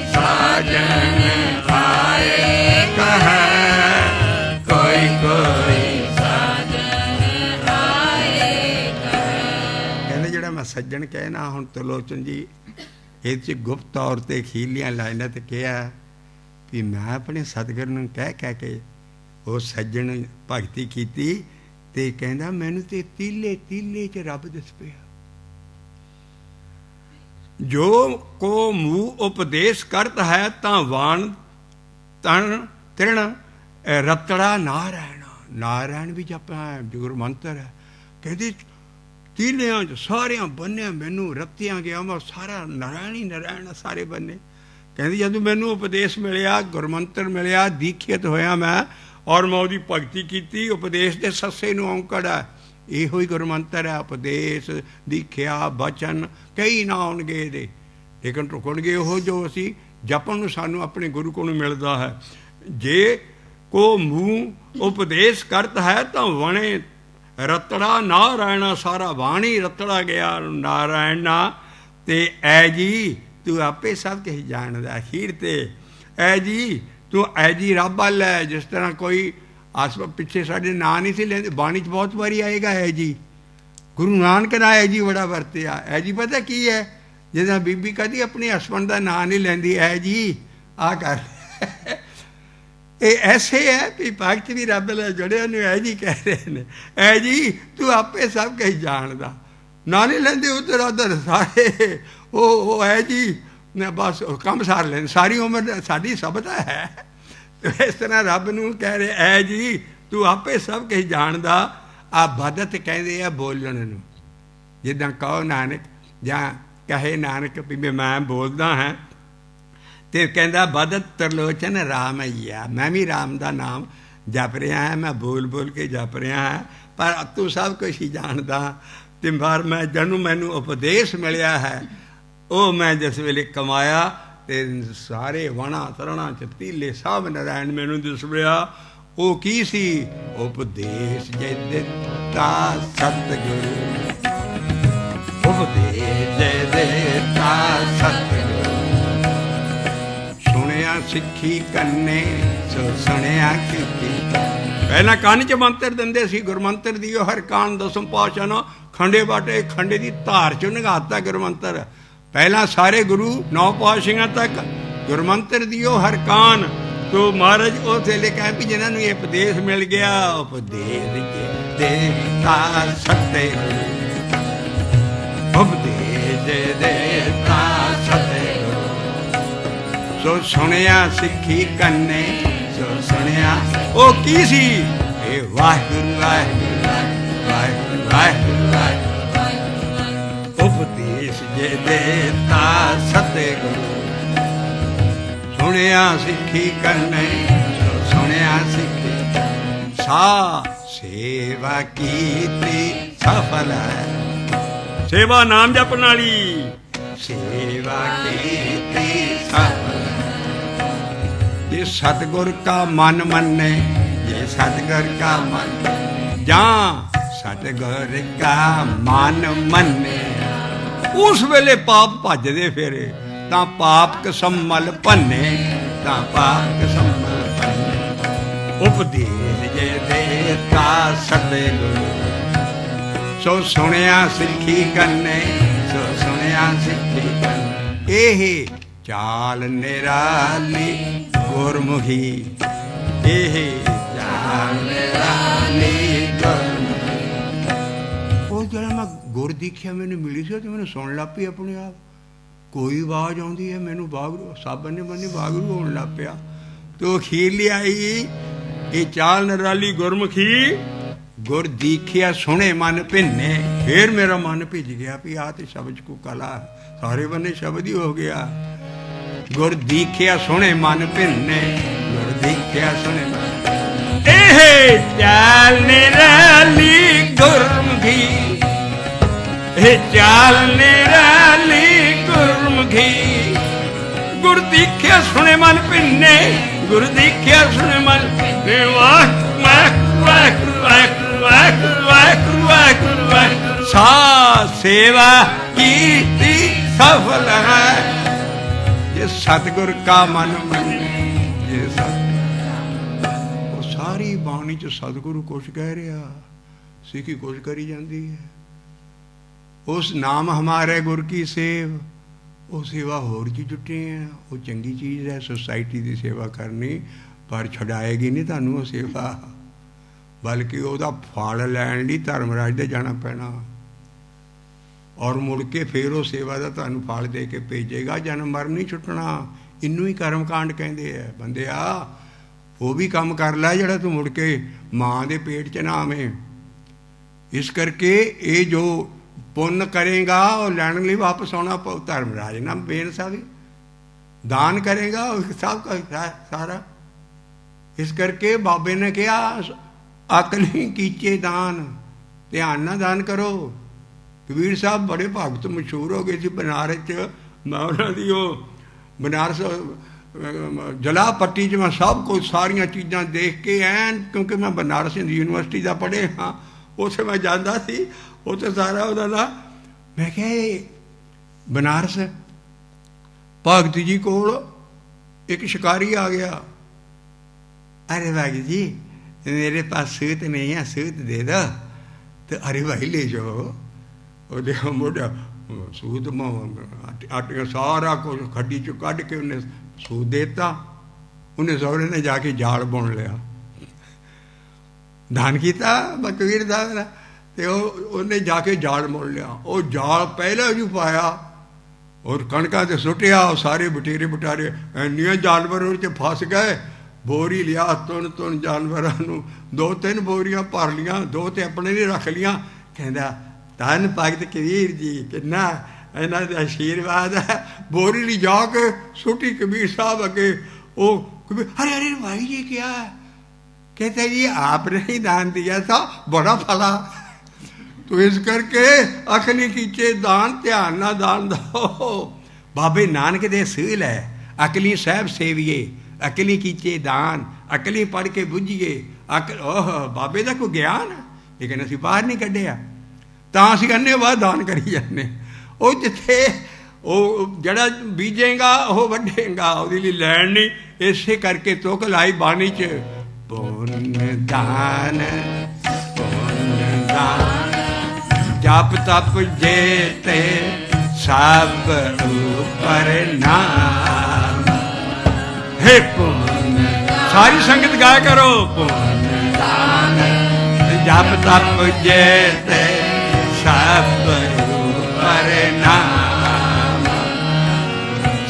Speaker 1: साजन आए कह कोई कोई साजन आए कह। कहते ਜਿਹੜਾ मैं सज्जन कहना ਹੁਣ त्रिलोचन जी ਇਹ 'ਚ ਗੁਪਤ ਤੌਰ 'ਤੇ ਅਖੀਰਲੀਆਂ ਲਾਈਨਾਂ 'ਤੇ ਕਿਹਾ ਵੀ ਮੈਂ ਆਪਣੇ ਸਤਿਗੁਰ ਨੂੰ ਕਹਿ ਕੇ ਉਹ ਸੱਜਣ ਭਗਤੀ ਕੀਤੀ ਤੇ ਕਹਿੰਦਾ ਮੈਨੂੰ ਤੇ ਤੀਲੇ ਤੀਲੇ 'ਚ ਰੱਬ ਦਿਸ ਪਿਆ। ਜੋ ਕੋ ਮੂੰਹ ਉਪਦੇਸ਼ ਕਰਤ ਹੈ ਤਾਂ ਵਾਣ ਤਣ ਤ੍ਰਿਣ ਰਤੜਾ ਨਾਰਾਇਣ। ਨਾਰਾਇਣ ਵੀ ਜਪਿਆ ਗੁਰ ਮੰਤਰ ਹੈ। ਕਹਿੰਦੀ ਤੀਲਿਆਂ 'ਚ ਸਾਰਿਆਂ ਬੰਨਿਆਂ ਮੈਨੂੰ ਰੱਤਿਆਂ ਗਿਆ ਮੈਂ ਸਾਰਾ ਨਾਰਾਇਣ ਹੀ ਨਾਰਾਇਣ ਸਾਰੇ ਬੰਨੇ। ਕਹਿੰਦੀ ਜਦੋਂ ਮੈਨੂੰ ਉਪਦੇਸ਼ ਮਿਲਿਆ ਗੁਰਮੰਤਰ ਮਿਲਿਆ ਦੀਖਿਤ ਹੋਇਆ ਮੈਂ ਔਰ ਮੈਂ ਉਹਦੀ ਭਗਤੀ ਕੀਤੀ। ਉਪਦੇਸ਼ ਦੇ ਸੱਸੇ ਨੂੰ ਔਂਕੜ ਹੈ ਇਹੋ ਹੀ ਗੁਰਮੰਤਰ ਹੈ। ਉਪਦੇਸ਼ ਦੀਖਿਆ ਬਚਨ ਕਈ ਨਾ ਆਉਣਗੇ ਇਹਦੇ ਲੇਕਿਨ ਟੁਕਣਗੇ ਉਹ ਜੋ ਅਸੀਂ ਜਪਣ ਨੂੰ ਸਾਨੂੰ ਆਪਣੇ ਗੁਰੂ ਕੋਲੋਂ ਮਿਲਦਾ ਹੈ। ਜੇ ਕੋ ਮੂੰਹ ਉਪਦੇਸ਼ ਕਰਤ ਹੈ ਤਾਂ ਵਣੇ ਰਤੜਾ ਨਾਰਾਇਣਾ। ਸਾਰਾ ਬਾਣੀ ਰਤੜਾ ਗਿਆ ਨਾਰਾਇਣ ਨਾ। ਤੇ ਐ ਜੀ ਤੂੰ ਆਪੇ ਸਭ ਕੁਝ ਜਾਣਦਾ। ਅਖੀਰ ਤੇ ਐ ਜੀ ਤੂੰ ਐ ਜੀ ਰੱਬ ਵੱਲ ਹੈ। ਜਿਸ ਤਰ੍ਹਾਂ ਕੋਈ ਆਸ ਪਿੱਛੇ ਸਾਡੇ ਨਾਂ ਨਹੀਂ ਸੀ ਲੈਂਦੇ ਬਾਣੀ 'ਚ ਬਹੁਤ ਵਾਰੀ ਆਏਗਾ ਐ ਜੀ। ਗੁਰੂ ਨਾਨਕ ਦਾ ਐ ਜੀ ਬੜਾ ਵਰਤਿਆ। ਐ ਜੀ ਪਤਾ ਕੀ ਹੈ ਜਿੱਦਾਂ ਬੀਬੀ ਕਦੀ ਆਪਣੇ ਹਸਬੈਂਡ ਦਾ ਨਾਂ ਨਹੀਂ ਲੈਂਦੀ ਐ ਜੀ ਆ ਕਰ। ਇਹ ਐਸੇ ਹੈ ਵੀ ਭਗਤ ਵੀ ਰੱਬ ਨਾਲ ਜੁੜਿਆ ਨੂੰ ਐ ਜੀ ਕਹਿ ਰਹੇ ਨੇ। ਐ ਜੀ ਤੂੰ ਆਪੇ ਸਭ ਕੁਝ ਜਾਣਦਾ। ਨਾਂ ਨਹੀਂ ਲੈਂਦੇ ਉੱਧਰ ਉੱਧਰ ਸਾਰੇ ਉਹ ਐ ਜੀ ਬਸ ਕੰਮ ਸਾਰ ਲੈਣ ਸਾਰੀ ਉਮਰ ਸਾਡੀ ਸਭਤਾ ਹੈ। ਇਸ ਤਰ੍ਹਾਂ ਰੱਬ ਨੂੰ ਕਹਿ ਰਹੇ ਐ ਜੀ ਤੂੰ ਆਪੇ ਸਭ ਕੁਝ ਜਾਣਦਾ। ਆ ਬਦਤ ਕਹਿੰਦੇ ਆ ਬੋਲਣ ਨੂੰ। ਜਿੱਦਾਂ ਕਹੋ ਨਾਨਕ ਜਾਂ ਕਹੇ ਨਾਨਕ ਵੀ ਮੈਂ ਬੋਲਦਾ ਹਾਂ ਤੇ ਕਹਿੰਦਾ ਬਦਤ ਤਰਲੋਚਨ ਰਾਮ ਅਈਆ। ਮੈਂ ਵੀ ਰਾਮ ਦਾ ਨਾਮ ਜਪ ਰਿਹਾ ਹਾਂ ਮੈਂ ਬੋਲ ਬੋਲ ਕੇ ਜਪ ਰਿਹਾ ਹਾਂ ਪਰ ਤੂੰ ਸਭ ਕੁਝ ਹੀ ਜਾਣਦਾ। ਤੇ ਪਰ ਮੈਂ ਜਿਹਨੂੰ ਮੈਨੂੰ ਉਪਦੇਸ਼ ਮਿਲਿਆ ਹੈ ਉਹ ਮੈਂ ਜਿਸ ਵੇਲੇ ਕਮਾਇਆ ਤੇ ਸਾਰੇ ਵਣਾ ਤਰਣਾ 'ਚ ਤੀਲੇ ਸਭ ਨਾਰਾਇਣ ਮੈਨੂੰ ਦਿਸ ਪਿਆ। ਉਹ ਕੀ ਸੀ ਉਪਦੇਸ਼ ਜੇ ਦਿੱਤਾ ਸਤਿਗੁਰੂ। ਉਪਦੇਸ਼ ਜੇ ਦਿੱਤਾ ਸਤਿਗੁਰੂ। ਸੁਣਿਆ ਸਿੱਖੀ ਕੰਨੇ ਸੋ ਸੁਣਿਆ ਕੀਤੀ। ਪਹਿਲਾਂ ਕੰਨ 'ਚ ਮੰਤਰ ਦਿੰਦੇ ਸੀ ਗੁਰਮੰਤਰ ਦੀ ਉਹ ਹਰ ਕਾਨ ਦਸਮ ਪਾਤਸ਼ਾਹ ਨਾ ਖੰਡੇ ਬਾਟੇ ਖੰਡੇ ਦੀ ਧਾਰ 'ਚੋਂ ਨਿਗਾਤਾ ਗੁਰਮੰਤਰ। ਪਹਿਲਾਂ ਸਾਰੇ ਗੁਰੂ 9 ਪਾਤਸ਼ਾਹਾਂ ਤੱਕ ਗੁਰਮੰਤਰ ਦਿਓ ਹਰ ਕਾਨ। ਤੋ ਮਹਾਰਾਜ ਉਸ ਵੇਲੇ ਕਹਿ ਵੀ ਜਿਹਨਾਂ ਨੂੰ ਇਹ ਉਪਦੇਸ਼ ਮਿਲ ਗਿਆ ਉਪਦੇਸ਼ ਦੇਤਾ ਸਤਿਗੁਰੂ। ਉਪਦੇਸ਼ ਦੇਤਾ ਸਤਿਗੁਰੂ। ਸੋ ਸੁਣਿਆ ਸਿੱਖੀ ਕੰਨੇ ਸੋ ਸੁਣਿਆ। ਉਹ ਕੀ ਸੀ ਇਹ ਵਾਹਿਗੁਰੂ ਵਾਹਿਗੁਰੂ ਵਾਹਿਗੁਰੂ ਵਾਹਿਗੁਰੂ। ਉਪਦੇਸ਼ ਜੇ ਦੇਤਾ ਸਤਿਗੁਰੂ। ਸੁਣਿਆ ਸਿੱਖੀ ਕੰਨੇ ਸੋ ਸੁਣਿਆ ਸਿੱਖੀ। ਸਾ ਸੇਵਾ ਕੀਤੀ ਸਫਲ ਹੈ। ਸੇਵਾ ਨਾਮ ਜਪਣ ਵਾਲੀ ਸੇਵਾ ਕੀਤੀ ਸਫਲ। ਜੇ ਸਤਿਗੁਰ ਕਾ ਮਨ ਮੰਨੇ ਜੇ ਸਤਿਗੁਰ ਕਾ ਮਨ ਜਾਂ ਸਤਿਗੁਰ ਕਾ ਮਨ ਮੰਨੇ ਉਸ ਵੇਲੇ ਪਾਪ ਭੱਜਦੇ ਫਿਰੇ ਤਾਂ ਪਾਪ ਕਸਮ ਮਲ ਭੰਨੇ ਤਾਂ ਪਾਪ ਕਸਮ ਮਲ ਭੰਨੇ। ਉਪਦੇਸ਼ ਜੇ ਦੇਤਾ ਸਤਿਗੁਰੂ। ਸੋ ਸੁਣਿਆ ਸਿੱਖੀ ਕੰਨੇ ਸੋ ਸੁਣਿਆ ਸਿੱਖੀ ਕੰਨੇ। ਇਹ ਚਾਲ ਨਿਰਾਲੀ ਗੁਰਮੁਖੀ। ਇਹ ਚਾਲ ਨਿਰਾਲੀ ਗੁਰਮੁਖੀ। ਉਹ ਜਿਹੜਾ ਮੈਂ ਗੁਰ ਦੀਖਿਆ ਮੈਨੂੰ ਮਿਲੀ ਸੀ ਤੇ ਮੈਨੂੰ ਸੁਣ ਲੱਗ ਪਈ ਆਪਣੇ ਆਪ। ਕੋਈ ਆਵਾਜ਼ ਆਉਂਦੀ ਹੈ ਮੈਨੂੰ ਵਾਹਿਗੁਰੂ ਸਭ ਬੰਨੇ ਬੰਨੇ ਵਾਹਿਗੁਰੂ ਹੋਣ ਲੱਗ ਪਿਆ। ਤੇ ਉਹ ਅਖੀਰਲੀ ਆਈ ਇਹ ਚਾਲ ਨਿਰਾਲੀ ਗੁਰਮੁਖੀ। ਗੁਰ ਦੀਖਿਆ ਸੁਣੇ ਮਨ ਭਿੰਨੇ। ਫੇਰ ਮੇਰਾ ਮਨ ਭਿੱਜ ਗਿਆ ਵੀ ਆਹ ਤੇ ਸ਼ਬਦ ਕੋ ਕਲਾ ਸਾਰੇ ਬੰਨੇ ਸ਼ਬਦ ਹੀ ਹੋ ਗਿਆ। ਗੁਰ ਦੀਖਿਆ ਸੁਣੇ ਮਨ ਭਿੰਨੇ। ਗੁਰ ਦੀਖਿਆ ਸੁਣੇ ਮਨ। ਇਹ ਚਾਲ ਨਿਰਾਲੀ ਗੁਰਮੁਖੀ। ਇਹ ਚਾਲ ਨਿਰਾਲੀ ਗੁਰਮੁਖੀ। ਗੁਰ दीख्या सुने मन भिन्ने, गुरु दीख्या सुने मन भिन्ने। वाह वाह वाह वाह वाह वाह वाह वाह। सा सेवा कीर्ति सफल है, ये सतगुर का मन मने। ये सत वो सारी बाणी च सतगुरु कुछ कह रहा, सिखी कुछ करी जाती है। उस नाम हमारे गुर की सेव, वो सेवा होर च जुटे हैं। वो चंगी चीज़ है सोसाइटी की सेवा करनी, पर छड़ाएगी नहीं थानू वो सेवा, बल्कि ਉਹਦਾ फल लैन ਲਈ धर्मराज ਦੇ जाना पैना, और मुड़ के फिर वो सेवा का ਤੁਹਾਨੂੰ फल दे के भेजेगा। जन्म मर नहीं छुटना, इनू ही कर्म कांड कहते हैं। बंदे वो भी काम कर लै ਜਿਹੜਾ तू मुड़ के माँ के पेट च ना आवे। इस करके ये जो पुण्य करेगा और लैण लिए वापस आना पऊ। धर्मराज ना बेन साहब दान करेगा सब का सारा। इस करके बाबे ने कहा अकली कीचे दान, ध्यान ना दान करो। कबीर साहब बड़े भगत मशहूर हो गए थे बनारस च। मैं उन्होंने वो बनारस जला पट्टी च मैं सब कुछ सारिया चीज़ां देख के ऐन, क्योंकि मैं बनारस यूनिवर्सिटी का पढ़े हाँ, उसे मैं जाता सी उत्थे सारा उहदा। मैं क्या बनारस भगत जी को एक शिकारी आ गया। अरे भगत जी मेरे पास सूत नहीं है, सूत दे दो। तो अरे भाई ले जाओ, वो देखो मोटा सूत आटिया सारा कुछ खड्डी चो कढ़ के उन्हें सूत देता। उन्हें सौरे ने जाके जाल बुन लिया, दान किया कबीर साहब। तो उन्हें जाके जाल मुड़ लिया, वो जाल पहले जो पाया और कणका से सुटिया। सारे बटेरे बटारे इन्निया जानवर उस फस गए। बोरी लिया तुन तुन जानवरों, 2-3 बोरियां भर लिया, 2 तो अपने लिए रख लिया। कहता धन भगत कबीर जी, किन्ना इन्हों का आशीर्वाद है। बोरी ली जाके सुटी कबीर साहब अगे। वो कबीर अरे अरे भाई जी क्या है? कहते जी आपने ही दान दिया था, बड़ा फला। तो इस करके अखनी कीचे दान, ध्यान ना दान दो। बाबे नानक दे सील है अकली साहब सेविए, अकली कीचे दान, अकली पढ़ के बुझिए। ओह बाबे का कोई ज्ञान है, लेकिन असी बाहर नहीं कढ़िया। तो असी कहने बाहर दान करी जाने। वो जिथे वो जड़ा बीजेगा वो वढेगा, वो लैन नहीं। इसे करके तुक लाई बाणी च पुण्य दान, पुण्य दान जप तप जेते सब ऊपर नाम। हे पुण्य सारी संगत गाया करो, पुण्य दान जप तप जेते सब ऊपर नाम,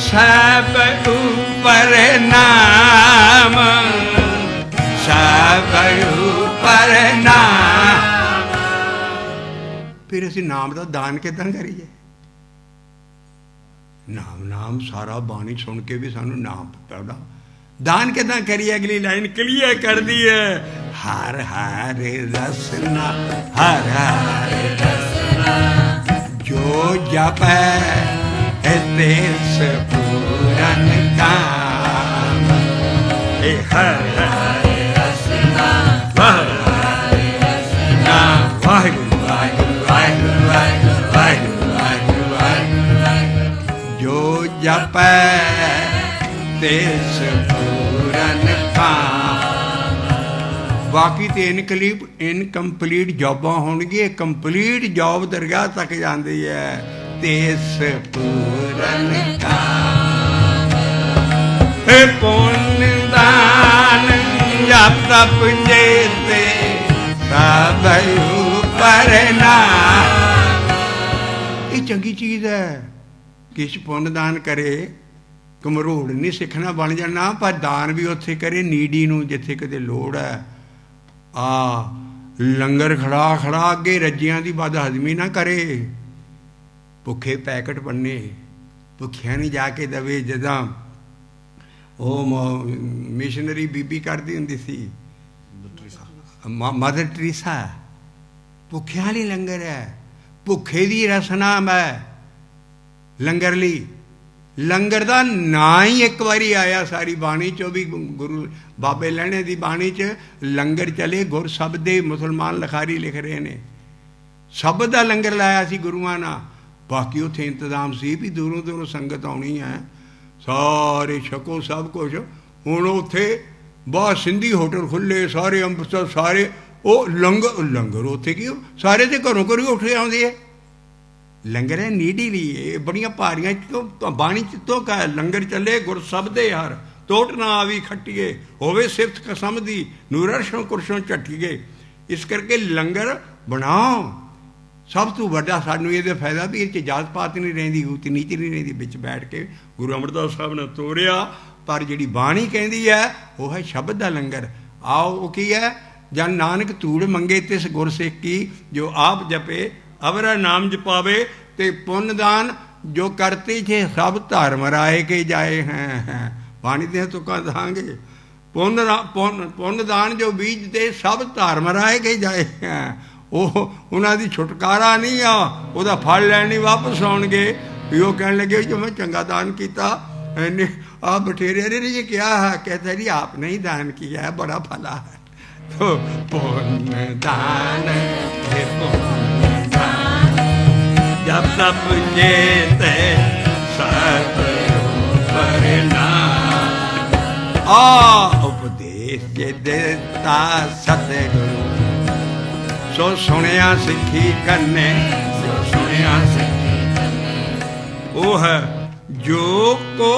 Speaker 1: सब ऊपर नाम, सब ऊपर नाम। फिर असी नाम का दान किदां करिए? नाम नाम सारा बाणी सुन के भी सानू नाम पता, दान किदां करिए? अगली लाइन क्लियर कर दी है, हर हर रसना, हर हर रसना जो जप है तेस पूरन काम। हर हर रसना, हर हर रसना, वाहिगुरू जो जप तेस पूरन काम। बाकी तो इनकंप्लीट जॉबां होणगी, कंप्लीट जॉब दरगाह तक जाती है। तेस पूरन काम, पुण्य दान जप तप जेते सब ऊपर नाम। ये चंगी चीज़ है। किस पुण्य दान करे, घमरोड़ नहीं सिखना बन जाना, पर दान भी उत्थे करे नीडी नूं जिथे किते लोड़ है। लंगर खड़ा खड़ा अगे रज्जियां दी बद हजमी ना करे, भुखे पैकेट बन्ने, भुखिया नहीं जाके दवे। जदा वो मिशनरी बीबी करती हुंदी सी मदर टेरेसा, भुखिया ली लंगर है, भुखे दी रसना है लंगर ली। ਲੰਗਰ ਦਾ ਨਾਂ ਹੀ ਇੱਕ ਵਾਰੀ ਆਇਆ ਸਾਰੀ ਬਾਣੀ 'ਚੋਂ ਵੀ, ਗੁਰੂ ਬਾਬੇ ਲਹਿਣੇ ਦੀ ਬਾਣੀ 'ਚ ਲੰਗਰ ਚਲੇ ਗੁਰ ਸਭ ਦੇ, ਮੁਸਲਮਾਨ ਲਿਖਾਰੀ ਲਿਖ ਰਹੇ ਨੇ, ਸਭ ਦਾ ਲੰਗਰ ਲਾਇਆ ਸੀ ਗੁਰੂਆਂ ਨਾਲ। ਬਾਕੀ ਉੱਥੇ ਇੰਤਜ਼ਾਮ ਸੀ ਵੀ ਦੂਰੋਂ ਦੂਰੋਂ ਸੰਗਤ ਆਉਣੀ ਹੈ, ਸਾਰੇ ਛਕੋ ਸਭ ਕੁਛ। ਹੁਣ ਉੱਥੇ ਬਾਹਰ ਸਿੰਧੀ ਹੋਟਲ ਖੁੱਲ੍ਹੇ ਸਾਰੇ, ਅੰਮ੍ਰਿਤਸਰ ਸਾਰੇ, ਉਹ ਲੰਗਰ ਉੱਥੇ ਕੀ ਸਾਰੇ ਤੇ ਘਰੋਂ ਘਰੋਂ ਉੱਠੇ ਆਉਂਦੇ ਹੈ। ਲੰਗਰ ਹੈ ਨੀਡੀ ਲਈ, ਇਹ ਬੜੀਆਂ ਭਾਰੀਆਂ ਬਾਣੀ ਚ ਤੋਂ ਕਹ ਲੰਗਰ ਚੱਲੇ ਗੁਰ ਸਭ ਦੇ ਯਾਰ, ਤੋਟ ਨਾ ਆਵੀ ਖੱਟੀਏ, ਹੋਵੇ ਸਿਫਤ ਕਸਮ ਦੀ, ਨੂਰਸ਼ੋਂ ਕੁਰਸ਼ੋਂ ਝੱਟੀਏ। ਇਸ ਕਰਕੇ ਲੰਗਰ ਬਣਾਓ। ਸਭ ਤੋਂ ਵੱਡਾ ਸਾਨੂੰ ਇਹਦਾ ਫਾਇਦਾ ਵੀ ਇਹ 'ਚ ਜਾਤ ਪਾਤ ਨਹੀਂ ਰਹਿੰਦੀ, ਉੱਚ ਨੀਚ ਨਹੀਂ ਰਹਿੰਦੀ। ਵਿੱਚ ਬੈਠ ਕੇ ਗੁਰੂ ਅਮਰਦਾਸ ਸਾਹਿਬ ਨੇ ਤੋਰਿਆ, ਪਰ ਜਿਹੜੀ ਬਾਣੀ ਕਹਿੰਦੀ ਹੈ ਉਹ ਹੈ ਸ਼ਬਦ ਦਾ ਲੰਗਰ। ਆਓ ਉਹ ਕੀ ਹੈ, ਜਨ ਨਾਨਕ ਧੂੜ ਮੰਗੇ ਤਿਸ ਗੁਰ ਸਿੱਖ ਕੀ, ਜੋ ਆਪ ਜਪੇ ਅਵਰਾ ਨਾਮ ਜਪਾਵੇ, ਤੇ ਪੁੰਨਦਾਨ ਜੋ ਕਰਤੀ ਜੇ ਸਭ ਧਰਮ ਰਾਏ ਕੇ ਜਾਏ ਹੈ। ਬਾਣੀ ਦੀਆਂ ਤੁਕਾਂ ਦਹਾਂਗੇ, ਪੁੰਨਦਾਨ ਜੋ ਬੀਜਦੇ ਸਭ ਧਰਮ ਰਾਏ ਕੇ ਜਾਏ ਹੈ। ਉਹ ਉਹਨਾਂ ਦੀ ਛੁਟਕਾਰਾ ਨਹੀਂ ਆ, ਉਹਦਾ ਫਲ ਲੈਣ ਨਹੀਂ ਵਾਪਸ ਆਉਣਗੇ। ਵੀ ਉਹ ਕਹਿਣ ਲੱਗੇ ਜੋ ਮੈਂ ਚੰਗਾ ਦਾਨ ਕੀਤਾ, ਇਹਨੇ ਆ ਬਠੇਰੇ ਨੇ ਜੀ ਕਿਹਾ ਹੈ, कहता जी आपने ही दान किया है, बड़ा भला है। तो पुण्य दान जब तप जेते सब परिणाम, उपदेश जे देता सतगुरु, सो सुनिया सिखी कन्ने, सो सुनिया सिखी कन्ने। वो है जो को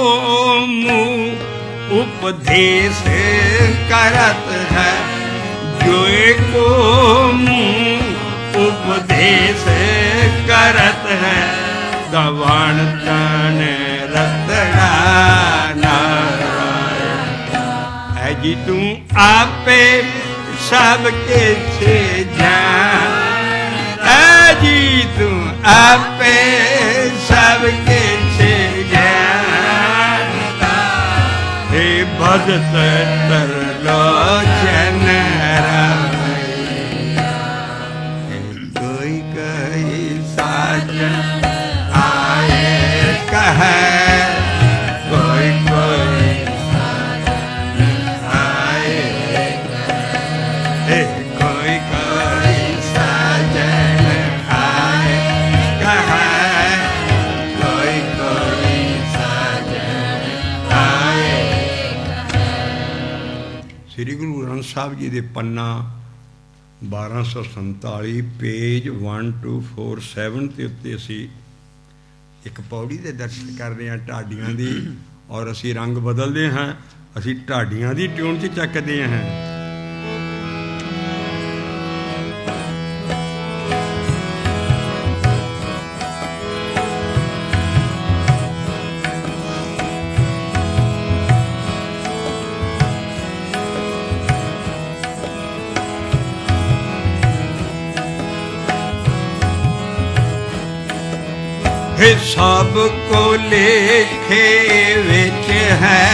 Speaker 1: मुँह उपदेश करत है, जो को मुँह उपदेश करत है, गवाण तन रतड़ा नारायण। है जी तू आपे सबके छे जान, है जी तू आपे सबके भगत तरलोचन कोई कोई साजन आए कहे, कोई कोई साजन आए कहे, कोई कोई साजन आए कहे, कोई कोई साजन आए। ਸ੍ਰੀ ਗੁਰੂ ਗ੍ਰੰਥ ਸਾਹਿਬ ਜੀ ਦੇ ਪੰਨਾ 1247 ਪੇਜ 1247 ਦੇ ਉੱਤੇ ਅਸੀਂ ਇੱਕ ਪੌੜੀ ਦੇ ਦਰਸ਼ਨ ਕਰਦੇ ਹਾਂ ਢਾਡੀਆਂ ਦੀ, ਔਰ ਅਸੀਂ ਰੰਗ ਬਦਲਦੇ ਹਾਂ, ਅਸੀਂ ਢਾਡੀਆਂ ਦੀ ਟਿਊਨ 'ਚ ਚੱਕਦੇ ਹਾਂ। सब को लेखे विच है,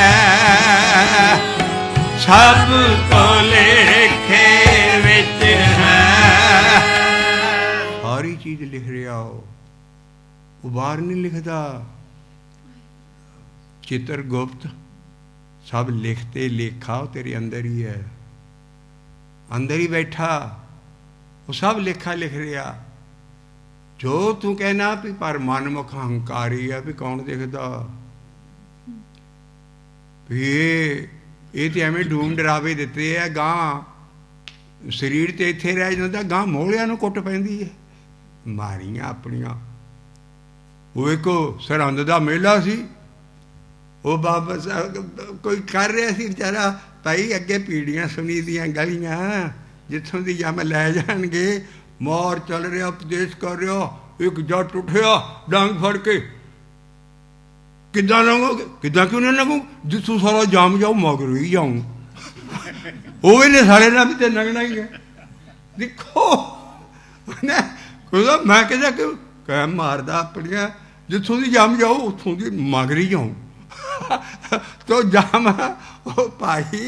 Speaker 1: सब को लेखे विच है। सारी चीज लिख रहा हो, वो बाहर नहीं लिखता। चित्रगुप्त सब लिखते लेखा तेरे अंदर ही है, अंदर ही बैठा, वो सब लेखा लिख रहा। जो तू कहना भी पर मनमुख हंकारी है, भी कौन देखता ये तो एवं डूम डरावे दिते है। गां शरीर तो इत्थे रह जाता, गां मोहलिया नूं कुट पैंदी है। मारियां अपनियां। वो एक सरहंद दा मेला सी, वो बाबा कोई कर रहा सी बेचारा, भाई अगे पीड़ियां सुनी दियां गलियां जिथों दी जम लै जाणगे, मार चल रहा, उपदेश कर रहा, एक जट उठया डांग फड़ के, किदा लगोगे, किदा क्यों नहीं लगू, जिसू सारा जाम जाओ मगर ही जाऊं। वो भी सारे ना भी तो लगना ही है। देखो मैं कहता कि कह मारदा अपनिया, जिथों दी जाम जाओ उथों दी मगर ही जाऊं। तो जाम भाई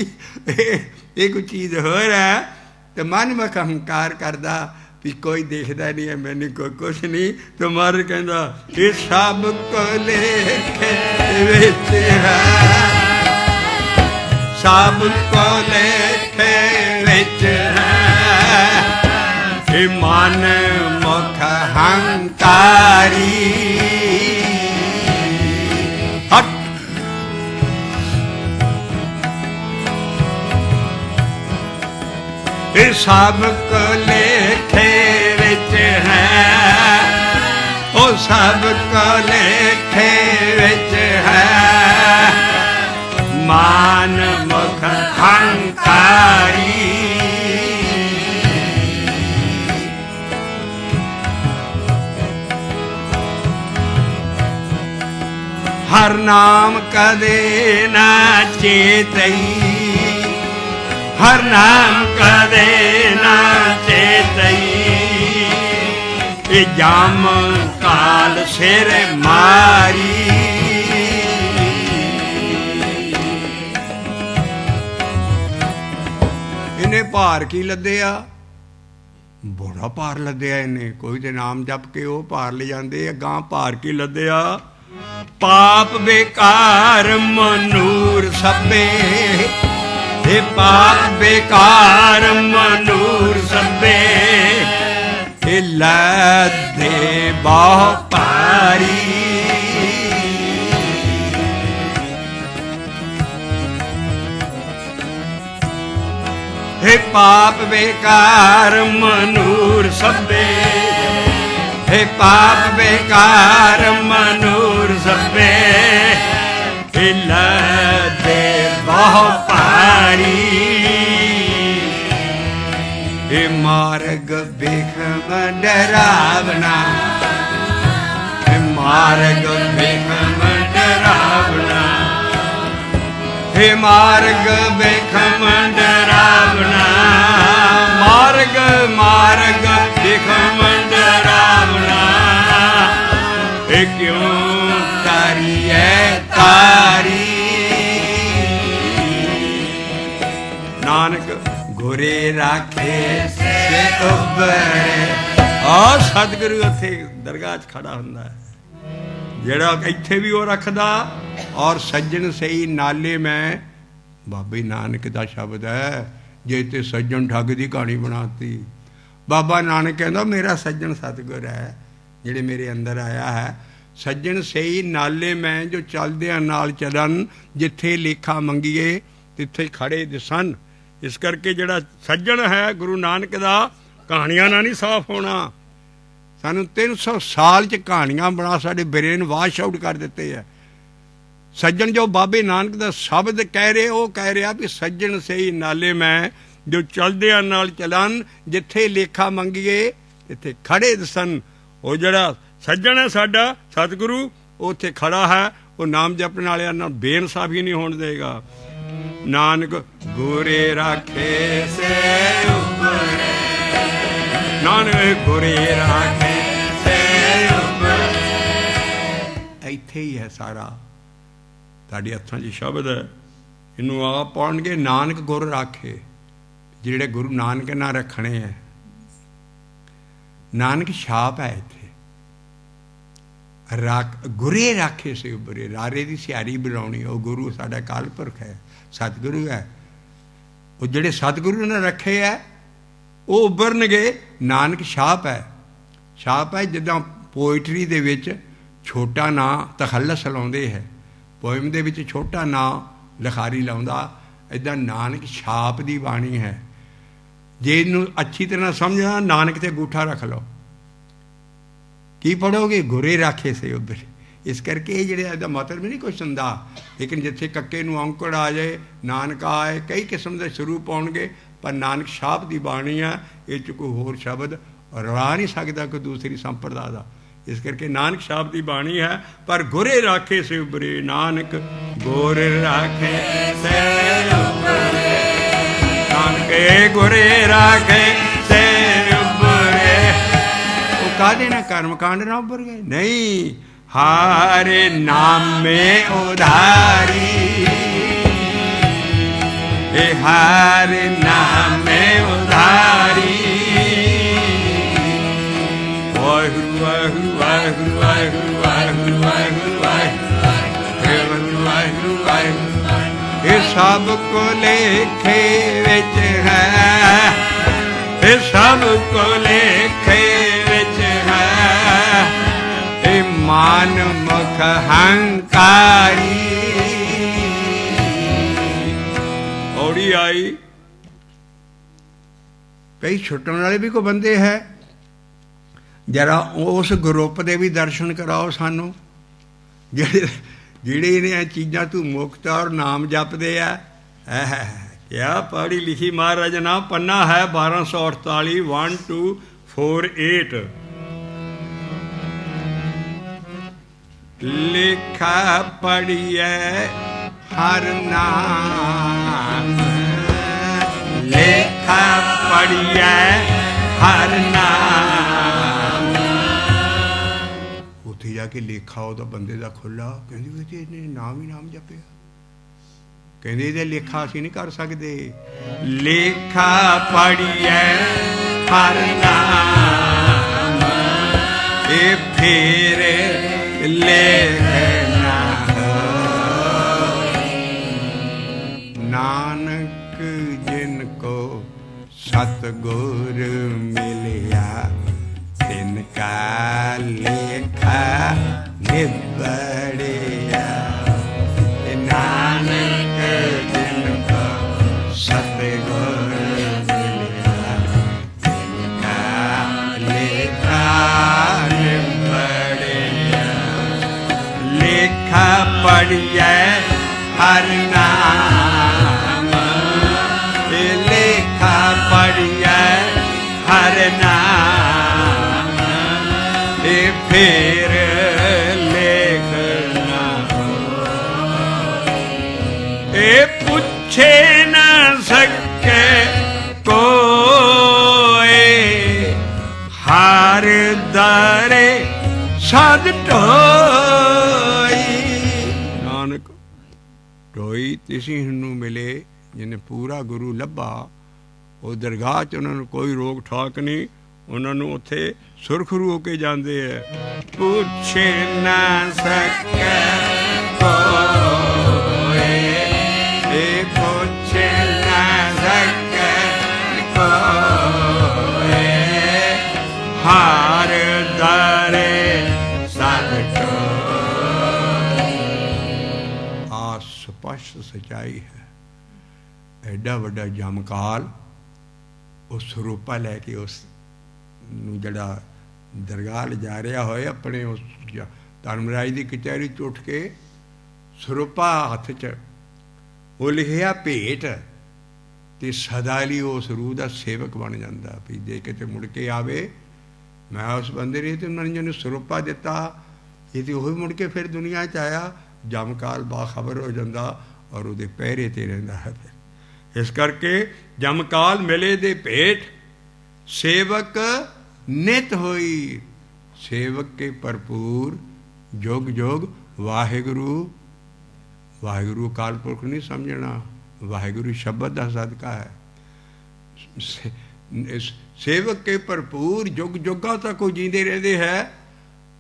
Speaker 1: ये कोई चीज़ हो रहा है, तो मन में अहंकार करदा भी कोई देखता नहीं है, मैंने कोई कुछ नहीं। तो महाराज कहता ये सब को लेखे विच है, सब को लेखे विच है, ये मन मुख हंकारी। हट ये सब को लेखे विच है, ओ सब को लेखे विच है, मान मुख हंकारी। हर नाम कदे ना चेतई, हर नाम कदे ना चेतई, जाम काल सिर मारी। इन्हें भार की लद्या, बड़ा भार लद्या इन्हें। कोई दे नाम जप के वो भार ले जाते, अगां भार की लद्या। पाप बेकार मनूर सभे, हे पाप बेकार मनूर सभे, हे लदे बहु पारी। हे पाप बेकार मनूर सभे, हे पाप बेकार मनूर सभे, हे लदे बहु पारी। हे मार्ग बेखम डरावना, हे मार्ग बेखम डरावना, हे मार्ग बेखम डरावना, मार्ग मार्ग बेखम डरावना, हे क्यों तारिए तारी। नानक गुरे राखे से उबरे। आ सतगुरु उत्थे दरगाह च खड़ा हुंदा है, जेड़ा इत्थे भी वो रखदा। और सज्जन सही नाले में बाबे नानक दा शब्द है। जे ते सज्जन ठग दी कहानी बनाती, बाबा नानक कहंदा मेरा सज्जन सतगुर है, जेड़े मेरे अंदर आया है। सज्जन सही नाले में जो चलदे नाल चलन, जिथे लेखा मंगीए तिथे खड़े दिसन। इस करके जिहड़ा सज्जन है गुरु नानक दा, कहानियां ना नहीं साफ होना। सानू 300 साल च कहानियां बना साडे ब्रेन वाश आउट कर दिते है। सज्जन जो बाबे नानक दा शब्द कह रहे, वो कह रहा भी सज्जन सही नाले में जो चलदे नाल चलन, जिथे लेखा मंगीए तिथे खड़े दिसन। वो जिहड़ा सज्जन है साडा सतगुरु, उत्थे खड़ा है। वो नाम जपने वाले नाल बेइंसाफी नहीं होण देगा। नानक गुरे राखे से उबरे, नानक गुरे राखे से उबरे। इत्थे ही है सारा, तुहाडे हत्थां 'च शब्द है। इनू आप पढ़नगे, नानक गुर राखे। जिहड़े गुरु नानक ना रखने हैं, नानक छाप है इत्थे। गुरे राखे से उबरे, रारे की सियारी बुलानी। वो गुरु साडा काल पुरख है, सतगुरु है। वो जिहड़े सतगुरु ने रखे है वो उभरनगे। नानक छाप है, छाप है। जिद्दां पोइटरी दे विच छोटा ना तखल्लस लाउंदे है, पोइम दे विच छोटा ना लिखारी लाउंदा, इदां नानक छाप दी बाणी है। जे इनू अच्छी तरह समझना, नानक ते अंगूठा रख लो, की पढ़ोगे? गुरे राखे से उबरे। इस करके ये जिहड़े इहदा मतलब नहीं कुछ हुंदा, लेकिन जिथे कक्के नूं औंकड़ आ जाए, नानक आए, कई किस्म के स्वरूप आउणगे, पर नानक छाप की बाणी है। ये च कोई होर शब्द रला नहीं सकता कोई दूसरी संप्रदा का। इस करके नानक छाप की बाणी है। पर गुरे राखे से उबरे, नानक गुर राखे से उबरे, नानक गुरे राखे से उबरे। वो कादे ना कर्म कांड ना उबर गए? नहीं, हारे नाम में उधारी, हारे नाम में उधारी। ਵਾਹਿਗੁਰੂ ਵਾਹਿਗੁਰੂ ਵਾਹਿਗੁਰੂ ਵਾਹਿਗੁਰੂ ਵਾਹਿਗੁਰੂ ਵਾਹਿਗੁਰੂ ਵਾਹਿਗੁਰੂ ਵਾਹਿਗੁਰੂ। ਇਹ ਸਭ ਕੋ ਲੇਖੇ ਵਿੱਚ ਹੈ, ਇਹ ਸਭ ਕੋ ਲੇਖੇ ਵਿੱਚ ਹੈ। ਇਹ ਮਾਨ ਮੁਖ ਹੰਕਾਰੀ। ਔੜੀ ਆਈ ਕਈ ਛੁੱਟਣ ਵਾਲੇ ਵੀ ਕੋ ਬੰਦੇ ਹੈ। ਜਰਾ ਉਸ ਗਰੁੱਪ ਦੇ ਵੀ ਦਰਸ਼ਨ ਕਰਾਓ ਸਾਨੂੰ, ਜਿਹੜੇ ਇਹ ਚੀਜ਼ਾਂ ਤੂੰ ਮੁਕਤ ਔਰ ਨਾਮ ਜਪਦੇ ਆ। ਕਿਆ ਪੜ੍ਹੀ ਲਿਖੀ ਮਹਾਰਾਜ ਨਾ ਪੰਨਾ ਹੈ 1248 1248। ਲਿਖਾ ਪੜੀਐ ਹਰ ਨਾਮ, ਲੇਖਾ ਪੜੀਐ ਹਰ ਨਾਮ। ਉੱਥੇ ਜਾ ਕੇ ਲੇਖਾ ਉਹਦਾ ਬੰਦੇ ਦਾ ਖੁੱਲਾ, ਕਹਿੰਦੀ ਵੀ ਇਹਨੇ ਨਾਮ ਹੀ ਨਾਮ ਜਪਿਆ। ਕਹਿੰਦੇ ਇਹਦੇ ਲੇਖਾ ਅਸੀਂ ਨਹੀਂ ਕਰ ਸਕਦੇ। ਲੇਖਾ ਪੜੀਐ ਹਰ ਨਾਮ, ਇਹ ਫੇਰ ਲੇਖਣਾ ਨਾਨਕ ਜਿਨ ਕੋ ਸਤਿਗੁਰ ਮਿਲਿਆ, ਤਿਨ ਕਾ ਲੇਖਾ ਨਿਬੜਿਆ। ਨਾਨਕ ਜਿਨ ਕੋ ਸਤਿਗੁਰ ਮਿਲਿਆ, ਤਿਨ ਕਾ ਲੇਖਾ ਨਿਬੜਿਆ। ਲੇਖਾ ਪੜੀਐ ਹਰ ਨਾਮ, ਲੇਖਾ ਪੜੀਐ ਹਰ ਨਾਮ, ਇਹ ਫੇਰ ਲੇਖਣਾ। ਇਹ ਪੁੱਛੇ ਨਾ ਸਕੇ ਕੋਏ, ਹਰ ਦਾਰੇ ਸਦ ਢੋਈ। ਨਾਨਕ ਢੋਈ ਤਿਸੀ ਨੂੰ ਮਿਲੇ, ਜਿਹਨੇ ਪੂਰਾ ਗੁਰੂ ਲੱਭਾ। ਉਹ ਦਰਗਾਹ 'ਚ ਉਹਨਾਂ ਨੂੰ ਕੋਈ ਰੋਕ ਠਾਕ ਨਹੀਂ, ਉਹਨਾਂ ਨੂੰ ਉੱਥੇ ਸੁਰਖਰੂ ਹੋ ਕੇ ਜਾਂਦੇ ਹੈ। ਪੁੱਛੇ ਨਾ ਸਕੇ ਕੋਏ, ਇਹ ਪੁੱਛੇ ਨਾ ਸਕੇ ਕੋਏ, ਹਰ ਦਾਰੇ ਸਦ ਢੋਈ। ਆ ਸਪਸ਼ਟ ਸਚਾਈ ਹੈ। ਐਡਾ ਵੱਡਾ ਜਮਕਾਲ ਉਸ ਸਰੂਪਾ ਲੈ ਕੇ ਉਸ ਨੂੰ ਜਿਹੜਾ ਦਰਗਾਹ ਲਿਜਾ ਰਿਹਾ ਹੋਏ, ਆਪਣੇ ਉਸ ਧਰਮਰਾਜ ਦੀ ਕਚਹਿਰੀ 'ਚ ਉੱਠ ਕੇ ਸਰੂਪਾ ਹੱਥ 'ਚ ਉਹ ਲਿਖਿਆ ਭੇਟ, ਅਤੇ ਸਦਾ ਲਈ ਉਸ ਰੂਹ ਦਾ ਸੇਵਕ ਬਣ ਜਾਂਦਾ। ਵੀ ਜੇ ਕਿਤੇ ਮੁੜ ਕੇ ਆਵੇ, ਮੈਂ ਉਸ ਬੰਦੇ ਨੇ ਤੇ ਉਹਨਾਂ ਨੇ ਜਿਹਨੂੰ ਸਰੂਪਾ ਦਿੱਤਾ, ਇਹ ਤੇ ਉਹੀ ਮੁੜ ਕੇ ਫਿਰ ਦੁਨੀਆ 'ਚ ਆਇਆ। ਜਮਕਾਲ ਬਾਖਬਰ ਹੋ ਜਾਂਦਾ ਔਰ ਉਹਦੇ ਪਹਿਰੇ 'ਤੇ ਰਹਿੰਦਾ ਹੈ। ਇਸ ਕਰਕੇ ਜਮਕਾਲ ਮਿਲੇ ਦੇ ਭੇਟ, ਸੇਵਕ ਨਿਤ ਹੋਈ। ਸੇਵਕ ਕੇ ਭਰਪੂਰ ਜੁਗ ਜੁਗ ਵਾਹਿਗੁਰੂ। ਵਾਹਿਗੁਰੂ ਅਕਾਲ ਪੁਰਖ ਨਹੀਂ ਸਮਝਣਾ, ਵਾਹਿਗੁਰੂ ਸ਼ਬਦ ਦਾ ਸਦਕਾ ਹੈ। ਸੇਵਕ ਕੇ ਭਰਪੂਰ ਜੁਗ ਜੁਗਾਂ ਤੱਕ ਉਹ ਜੀਂਦੇ ਰਹਿੰਦੇ ਹੈ।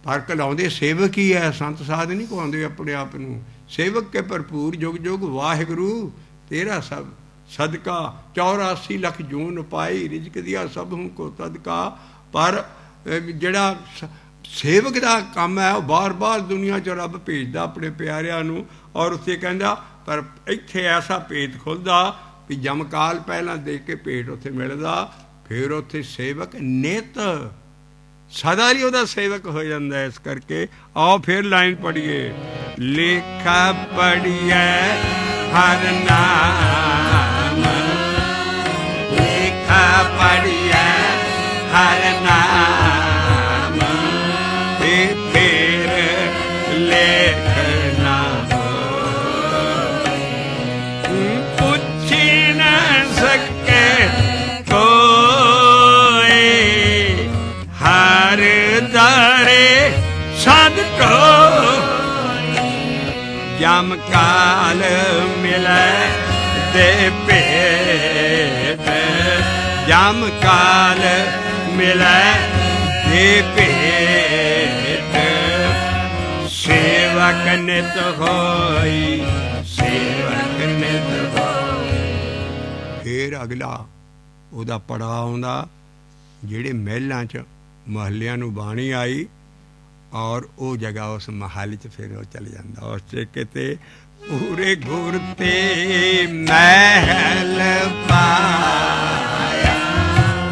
Speaker 1: ਪਰ ਕਲਾਉਂਦੇ ਸੇਵਕ ਹੀ ਹੈ, ਸੰਤ ਸਾਧ ਨਹੀਂ ਕਹਾਉਂਦੇ ਆਪਣੇ ਆਪ ਨੂੰ। ਸੇਵਕ ਕੇ ਭਰਪੂਰ ਜੁਗ ਜੁਗ ਵਾਹਿਗੁਰੂ ਤੇਰਾ ਸਭ ਸਦਕਾ। 84 ਲੱਖ ਜੂਨ ਪਾਈ, ਰਿਜ਼ਕ ਦਿਆ ਸਭ ਹੂੰ ਕੋ ਤਦਕਾ। ਪਰ ਜਿਹੜਾ ਸੇਵਕ ਦਾ ਕੰਮ ਹੈ, ਉਹ ਬਾਰ ਬਾਰ ਦੁਨੀਆ 'ਚ ਰੱਬ ਭੇਜਦਾ ਆਪਣੇ ਪਿਆਰਿਆਂ ਨੂੰ। ਔਰ ਉੱਥੇ ਕਹਿੰਦਾ, ਪਰ ਇੱਥੇ ਐਸਾ ਭੇਤ ਖੁੱਲ੍ਹਦਾ ਵੀ ਜਮਕਾਲ ਪਹਿਲਾਂ ਦੇਖ ਕੇ ਭੇਟ ਉੱਥੇ ਮਿਲਦਾ, ਫਿਰ ਉੱਥੇ ਸੇਵਕ ਨਿਤ ਸਦਾ ਲਈ ਉਹਦਾ ਸੇਵਕ ਹੋ ਜਾਂਦਾ। ਇਸ ਕਰਕੇ ਆਓ ਫਿਰ ਲਾਈਨ ਪੜ੍ਹੀਏ। ਲੇਖਾ ਪੜ੍ਹੀਐ ਹਰ ਨਾਮ, ਲੇਖਾ ਪੜ੍ਹੀਐ ਹਰ ਨਾਮ, ਇਹ ਫੇਰ ਲੇਖਣਾ ਪੁੱਛੀ ਨਾ ਸਕੇ ਕੋਏ, ਹਰ ਦਾਰੇ ਸਦ ਢੋਈ। ਜਮਕਾਲ ਮਿਲੈ ਦੇ ਭੇਟ, ਜਮਕਾਲ ਮਿਲੈ ये भेट सेवक नित होई, सेवक नित होई। फिर अगला ਉਹਦਾ ਪੜਾਅ ਆਉਂਦਾ ਜਿਹੜੇ ਮਹਿਲਾਂ 'ਚ ਮਹੱਲਿਆਂ ਨੂੰ ਬਾਣੀ ਆਈ ਔਰ ਉਹ ਜਗ੍ਹਾ ਉਸ ਮਹੱਲ 'ਚ ਫਿਰ ਉਹ ਚਲ ਜਾਂਦਾ। ਉਸ 'ਚ ਕਿਤੇ ਪੂਰੇ ਗੁਰ ਤੇ ਮਹਿਲ ਪਾਇਆ,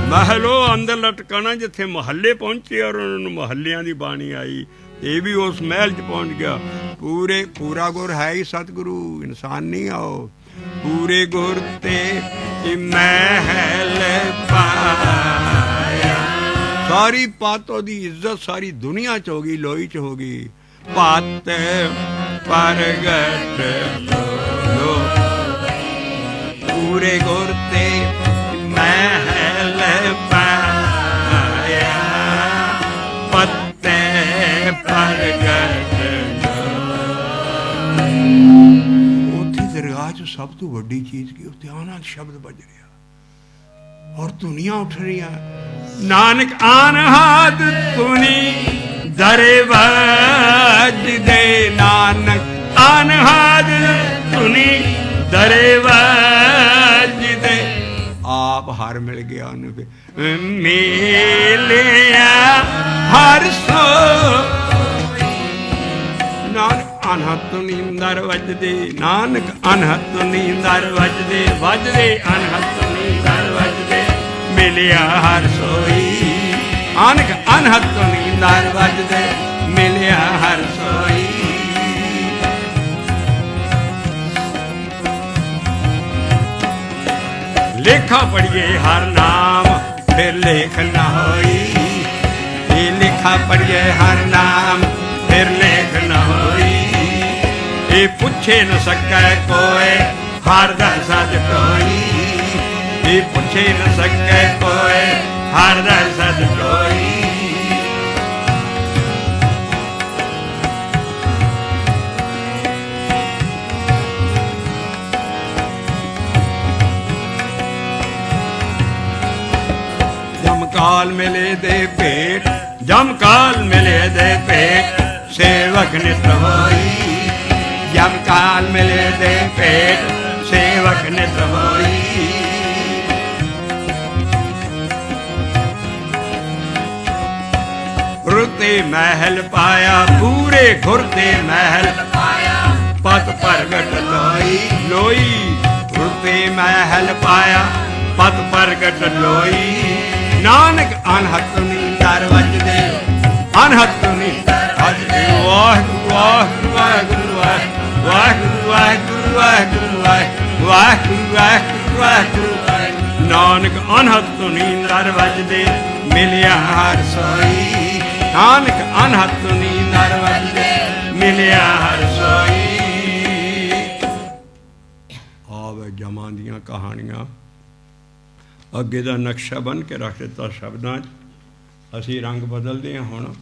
Speaker 1: ਮਹਲੋਂ ਅੰਦਰ ਲਟਕਾਣਾ ਜਿੱਥੇ ਮਹੱਲੇ ਪਹੁੰਚੇ ਔਰ ਉਹਨਾਂ ਨੂੰ ਮਹੱਲਿਆਂ ਦੀ ਬਾਣੀ ਆਈ। ਇਹ ਵੀ ਉਸ ਮਹਿਲ 'ਚ ਪਹੁੰਚ ਗਿਆ। ਪੂਰਾ ਗੁਰ ਹੈ ਹੀ ਸਤਿਗੁਰੂ, ਇਨਸਾਨ ਨਹੀਂ ਆਓ। ਪੂਰੇ ਗੁਰ ਤੇ ਮਹਿਲ ਪਾਇਆ, ਸਾਰੀ ਪਤ ਉਹਦੀ ਇੱਜ਼ਤ ਸਾਰੀ ਦੁਨੀਆ 'ਚ ਹੋ ਗਈ, ਲੋਈ 'ਚ ਹੋ ਗਈ। ਪਤ ਪ੍ਰਗਟ ਲੋ, ਪੂਰੇ ਗੁਰ ਤੇ ਮਹਿਲ ਪਾਇਆ, ਪਤ ਪ੍ਰਗਟ ਦਰਗਾਹ 'ਚ ਸਭ ਤੋਂ ਵੱਡੀ ਚੀਜ਼ ਕੀ ਉੱਥੇ ਆਨੰਦ ਸ਼ਬਦ ਵੱਜ ਰਿਹਾ ਔਰ ਧੁਨੀਆਂ ਉੱਠ ਰਹੀਆਂ। ਨਾਨਕ ਅਨਹਦ ਧੁਨੀ ਦਰੇ ਵੱਜਦੇ, ਨਾਨਕ ਅਨਹਦ ਧੁਨੀ ਦਰੇ ਵੱਜਦੇ। ਆਪ ਹਰ ਮਿਲ ਗਿਆ ਉਹਨੂੰ, ਮਿਲਿਆ ਹਰ ਸੋ। ਨਾਨਕ ਅਨਹਦ ਨੀਂਦਰ ਵੱਜਦੇ, ਨਾਨਕ ਅਨਹਦ ਨੀਂਦਰ ਵੱਜਦੇ, ਵੱਜਦੇ ਅਨਹਦ ਨੀਂਦਰ ਵੱਜਦੇ। ਮਿਲਿਆ ਹਰ ਸੋਈ, ਨਾਨਕ ਅਨਹਦ ਨੀਂਦਰ ਵੱਜਦੇ, ਮਿਲਿਆ ਹਰ ਸੋਈ। ਲੇਖਾ ਪੜੀਏ ਹਰ ਨਾਮ ਫਿਰ ਲੇਖ ਨਾ ਹੋਈ, ਇਹ ਲੇਖਾ ਪੜੀਏ ਹਰ ਨਾਮ ਫਿਰ ਲੇਖ ਨਾ ਹੋਈ। ਇਹ ਪੁੱਛੇ ਨ ਸਕੈ ਕੋਏ ਹਰ ਦਾ ਸੱਚ ਕੋਈ, ਇਹ ਪੁੱਛੇ ਨ ਸਕੈ ਕੋਏ ਹਰ ਦਾ ਸੱਚ ਕੋਈ। ਜਮਕਾਲ ਮਿਲੇ ਦੇ ਭੇਟ, ਜਮਕਾਲ ਮਿਲੇ ਦੇ ਭੇਟ ਸੇਵਕ ਨਿਤ ਹੋਈ। ਜਮਕਾਲ ਮਿਲੇ ਦੇ ਭੇਟ ਸੇਵਕ ਨਿਤ ਹੋਈ। ਗੁਰ ਤੇ ਮਹਿਲ ਪਾਇਆ, ਪੂਰੇ ਗੁਰ ਤੇ ਮਹਿਲ ਪਾਇਆ, ਪਤ ਪ੍ਰਗਟ ਲੋਈ ਲੋਈ। ਗੁਰ ਤੇ ਮਹਿਲ ਪਾਇਆ, ਪਤ ਪ੍ਰਗਟ ਲੋਈ। ਨਾਨਕ ਅਨਹਦ ਨੀਂਦਰ ਵੱਜਦੇ, ਅਨਹਦ ਨੀਂਦਰ ਵੱਜਦੇ। ਵਾਹਿਗੁਰੂ ਵਾਹਿਗੁਰੂ ਵਾਹਿਗੁਰੂ ਵਾਹਿਗੁਰੂ ਵਾਹਿਗੁਰੂ ਵਾਹਿਗੁਰੂ ਵਾਹਿਗੁਰੂ ਵਾਹਿਗੁਰੂ ਵਾਹਿਗੁਰੂ। ਨਾਨਕ ਅਨਹਦ ਨੀਂਦਰ ਵੱਜਦੇ, ਮਿਲਿਆ ਹਰ ਸੋਈ। ਨਾਨਕ ਅਨਹਦ ਨੀਂਦਰ ਵੱਜਦੇ, ਮਿਲਿਆ ਹਰ ਸੋਈ। ਆਵੇ ਜਮਾਂ ਦੀਆਂ ਕਹਾਣੀਆਂ ਅੱਗੇ ਦਾ ਨਕਸ਼ਾ ਬਣ ਕੇ ਰੱਖ ਦਿੱਤਾ ਸ਼ਬਦਾਂ 'ਚ। ਅਸੀਂ ਰੰਗ ਬਦਲਦੇ ਹਾਂ ਹੁਣ,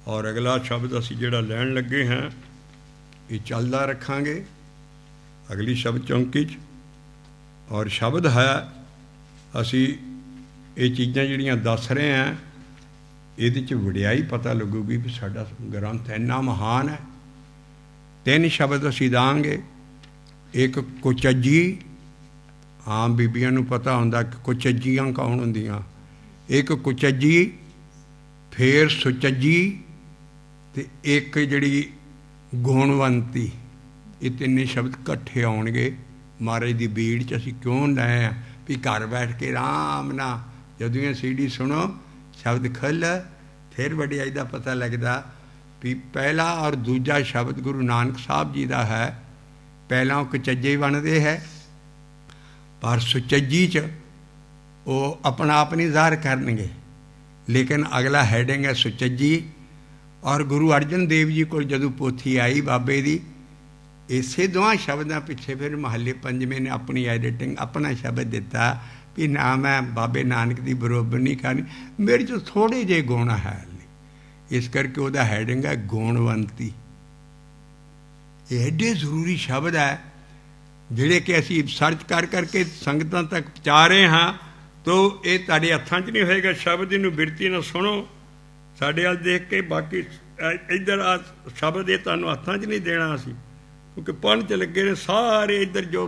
Speaker 1: ਔਰ ਅਗਲਾ ਸ਼ਬਦ ਅਸੀਂ ਜਿਹੜਾ ਲੈਣ ਲੱਗੇ ਹਾਂ ਇਹ ਚੱਲਦਾ ਰੱਖਾਂਗੇ ਅਗਲੀ ਸ਼ਬਦ ਚੌਂਕੀ 'ਚ। ਔਰ ਸ਼ਬਦ ਹੈ, ਅਸੀਂ ਇਹ ਚੀਜ਼ਾਂ ਜਿਹੜੀਆਂ ਦੱਸ ਰਹੇ ਹਾਂ ਇਹਦੇ 'ਚ ਵਡਿਆਈ ਪਤਾ ਲੱਗੂਗੀ ਵੀ ਸਾਡਾ ਗ੍ਰੰਥ ਇੰਨਾ ਮਹਾਨ ਹੈ। 3 ਸ਼ਬਦ ਅਸੀਂ ਦਾਂਗੇ। ਇੱਕ ਕੁਚੱਜੀ, ਆਮ ਬੀਬੀਆਂ ਨੂੰ ਪਤਾ ਹੁੰਦਾ ਕਿ ਕੁਚੱਜੀਆਂ ਕੌਣ ਹੁੰਦੀਆਂ। ਇੱਕ ਕੁਚੱਜੀ, ਫੇਰ ਸੁਚੱਜੀ, ਤੇ ਇੱਕ ਜਿਹੜੀ ਗੁਣਵੰਤੀ। ਇਹ 3 ਸ਼ਬਦ ਇਕੱਠੇ ਆਉਣਗੇ ਮਹਾਰਾਜ ਦੀ ਬੀੜ 'ਚ। ਅਸੀਂ ਕਿਉਂ ਲਏ ਹਾਂ ਵੀ ਘਰ ਬੈਠ ਕੇ ਆਰਾਮ ਨਾਲ ਜਦੋਂ ਇਹ CD ਸੁਣੋ, ਸ਼ਬਦ ਖੁੱਲ, ਫਿਰ ਵਡਿਆਈ ਦਾ ਪਤਾ ਲੱਗਦਾ ਵੀ ਪਹਿਲਾ ਔਰ ਦੂਜਾ ਸ਼ਬਦ ਗੁਰੂ ਨਾਨਕ ਸਾਹਿਬ ਜੀ ਦਾ ਹੈ। ਪਹਿਲਾਂ ਉਹ ਕੁਚੱਜੇ ਬਣਦੇ ਹੈ, ਪਰ ਸੁਚੱਜੀ 'ਚ ਉਹ ਆਪਣਾ ਆਪ ਨਹੀਂ ਜ਼ਾਹਰ ਕਰਨਗੇ, ਲੇਕਿਨ ਅਗਲਾ ਹੈਡਿੰਗ ਹੈ ਸੁਚੱਜੀ। ਔਰ ਗੁਰੂ ਅਰਜਨ ਦੇਵ ਜੀ ਕੋਲ ਜਦੋਂ ਪੋਥੀ ਆਈ ਬਾਬੇ ਦੀ, ਇਸੇ ਦੋਹਾਂ ਸ਼ਬਦਾਂ ਪਿੱਛੇ ਫਿਰ ਮਹੱਲੇ ਪੰਜਵੇਂ ਨੇ ਆਪਣੀ ਐਡੀਟਿੰਗ ਆਪਣਾ ਸ਼ਬਦ ਦਿੱਤਾ ਵੀ ਨਾ ਮੈਂ ਬਾਬੇ ਨਾਨਕ ਦੀ ਬਰੋਬਰ ਨਹੀਂ ਕਰਨੀ, ਮੇਰੇ 'ਚ ਥੋੜ੍ਹੇ ਜਿਹੇ ਗੁਣ ਹੈ। ਇਸ ਕਰਕੇ ਉਹਦਾ ਹੈਡਿੰਗ ਹੈ ਗੁਣਵੰਤੀ। ਇਹ ਐਡੇ ਜ਼ਰੂਰੀ ਸ਼ਬਦ ਹੈ ਜਿਹੜੇ ਕਿ ਅਸੀਂ ਸਰਚ ਕਰ ਕਰਕੇ ਸੰਗਤਾਂ ਤੱਕ ਪਹੁੰਚਾ ਰਹੇ ਹਾਂ, ਤੋ ਇਹ ਤੁਹਾਡੇ ਹੱਥਾਂ 'ਚ ਨਹੀਂ ਹੋਏਗਾ ਸ਼ਬਦ, ਇਹਨੂੰ ਬਿਰਤੀ ਨਾਲ ਸੁਣੋ ਸਾਡੇ ਵੱਲ ਦੇਖ ਕੇ। ਬਾਕੀ ਇੱਧਰ ਆ ਸ਼ਬਦ ਇਹ ਤੁਹਾਨੂੰ ਹੱਥਾਂ 'ਚ ਨਹੀਂ ਦੇਣਾ ਅਸੀਂ, ਕਿਉਂਕਿ ਪੜ੍ਹਨ 'ਚ ਲੱਗੇ ਨੇ ਸਾਰੇ। ਇੱਧਰ ਜੋ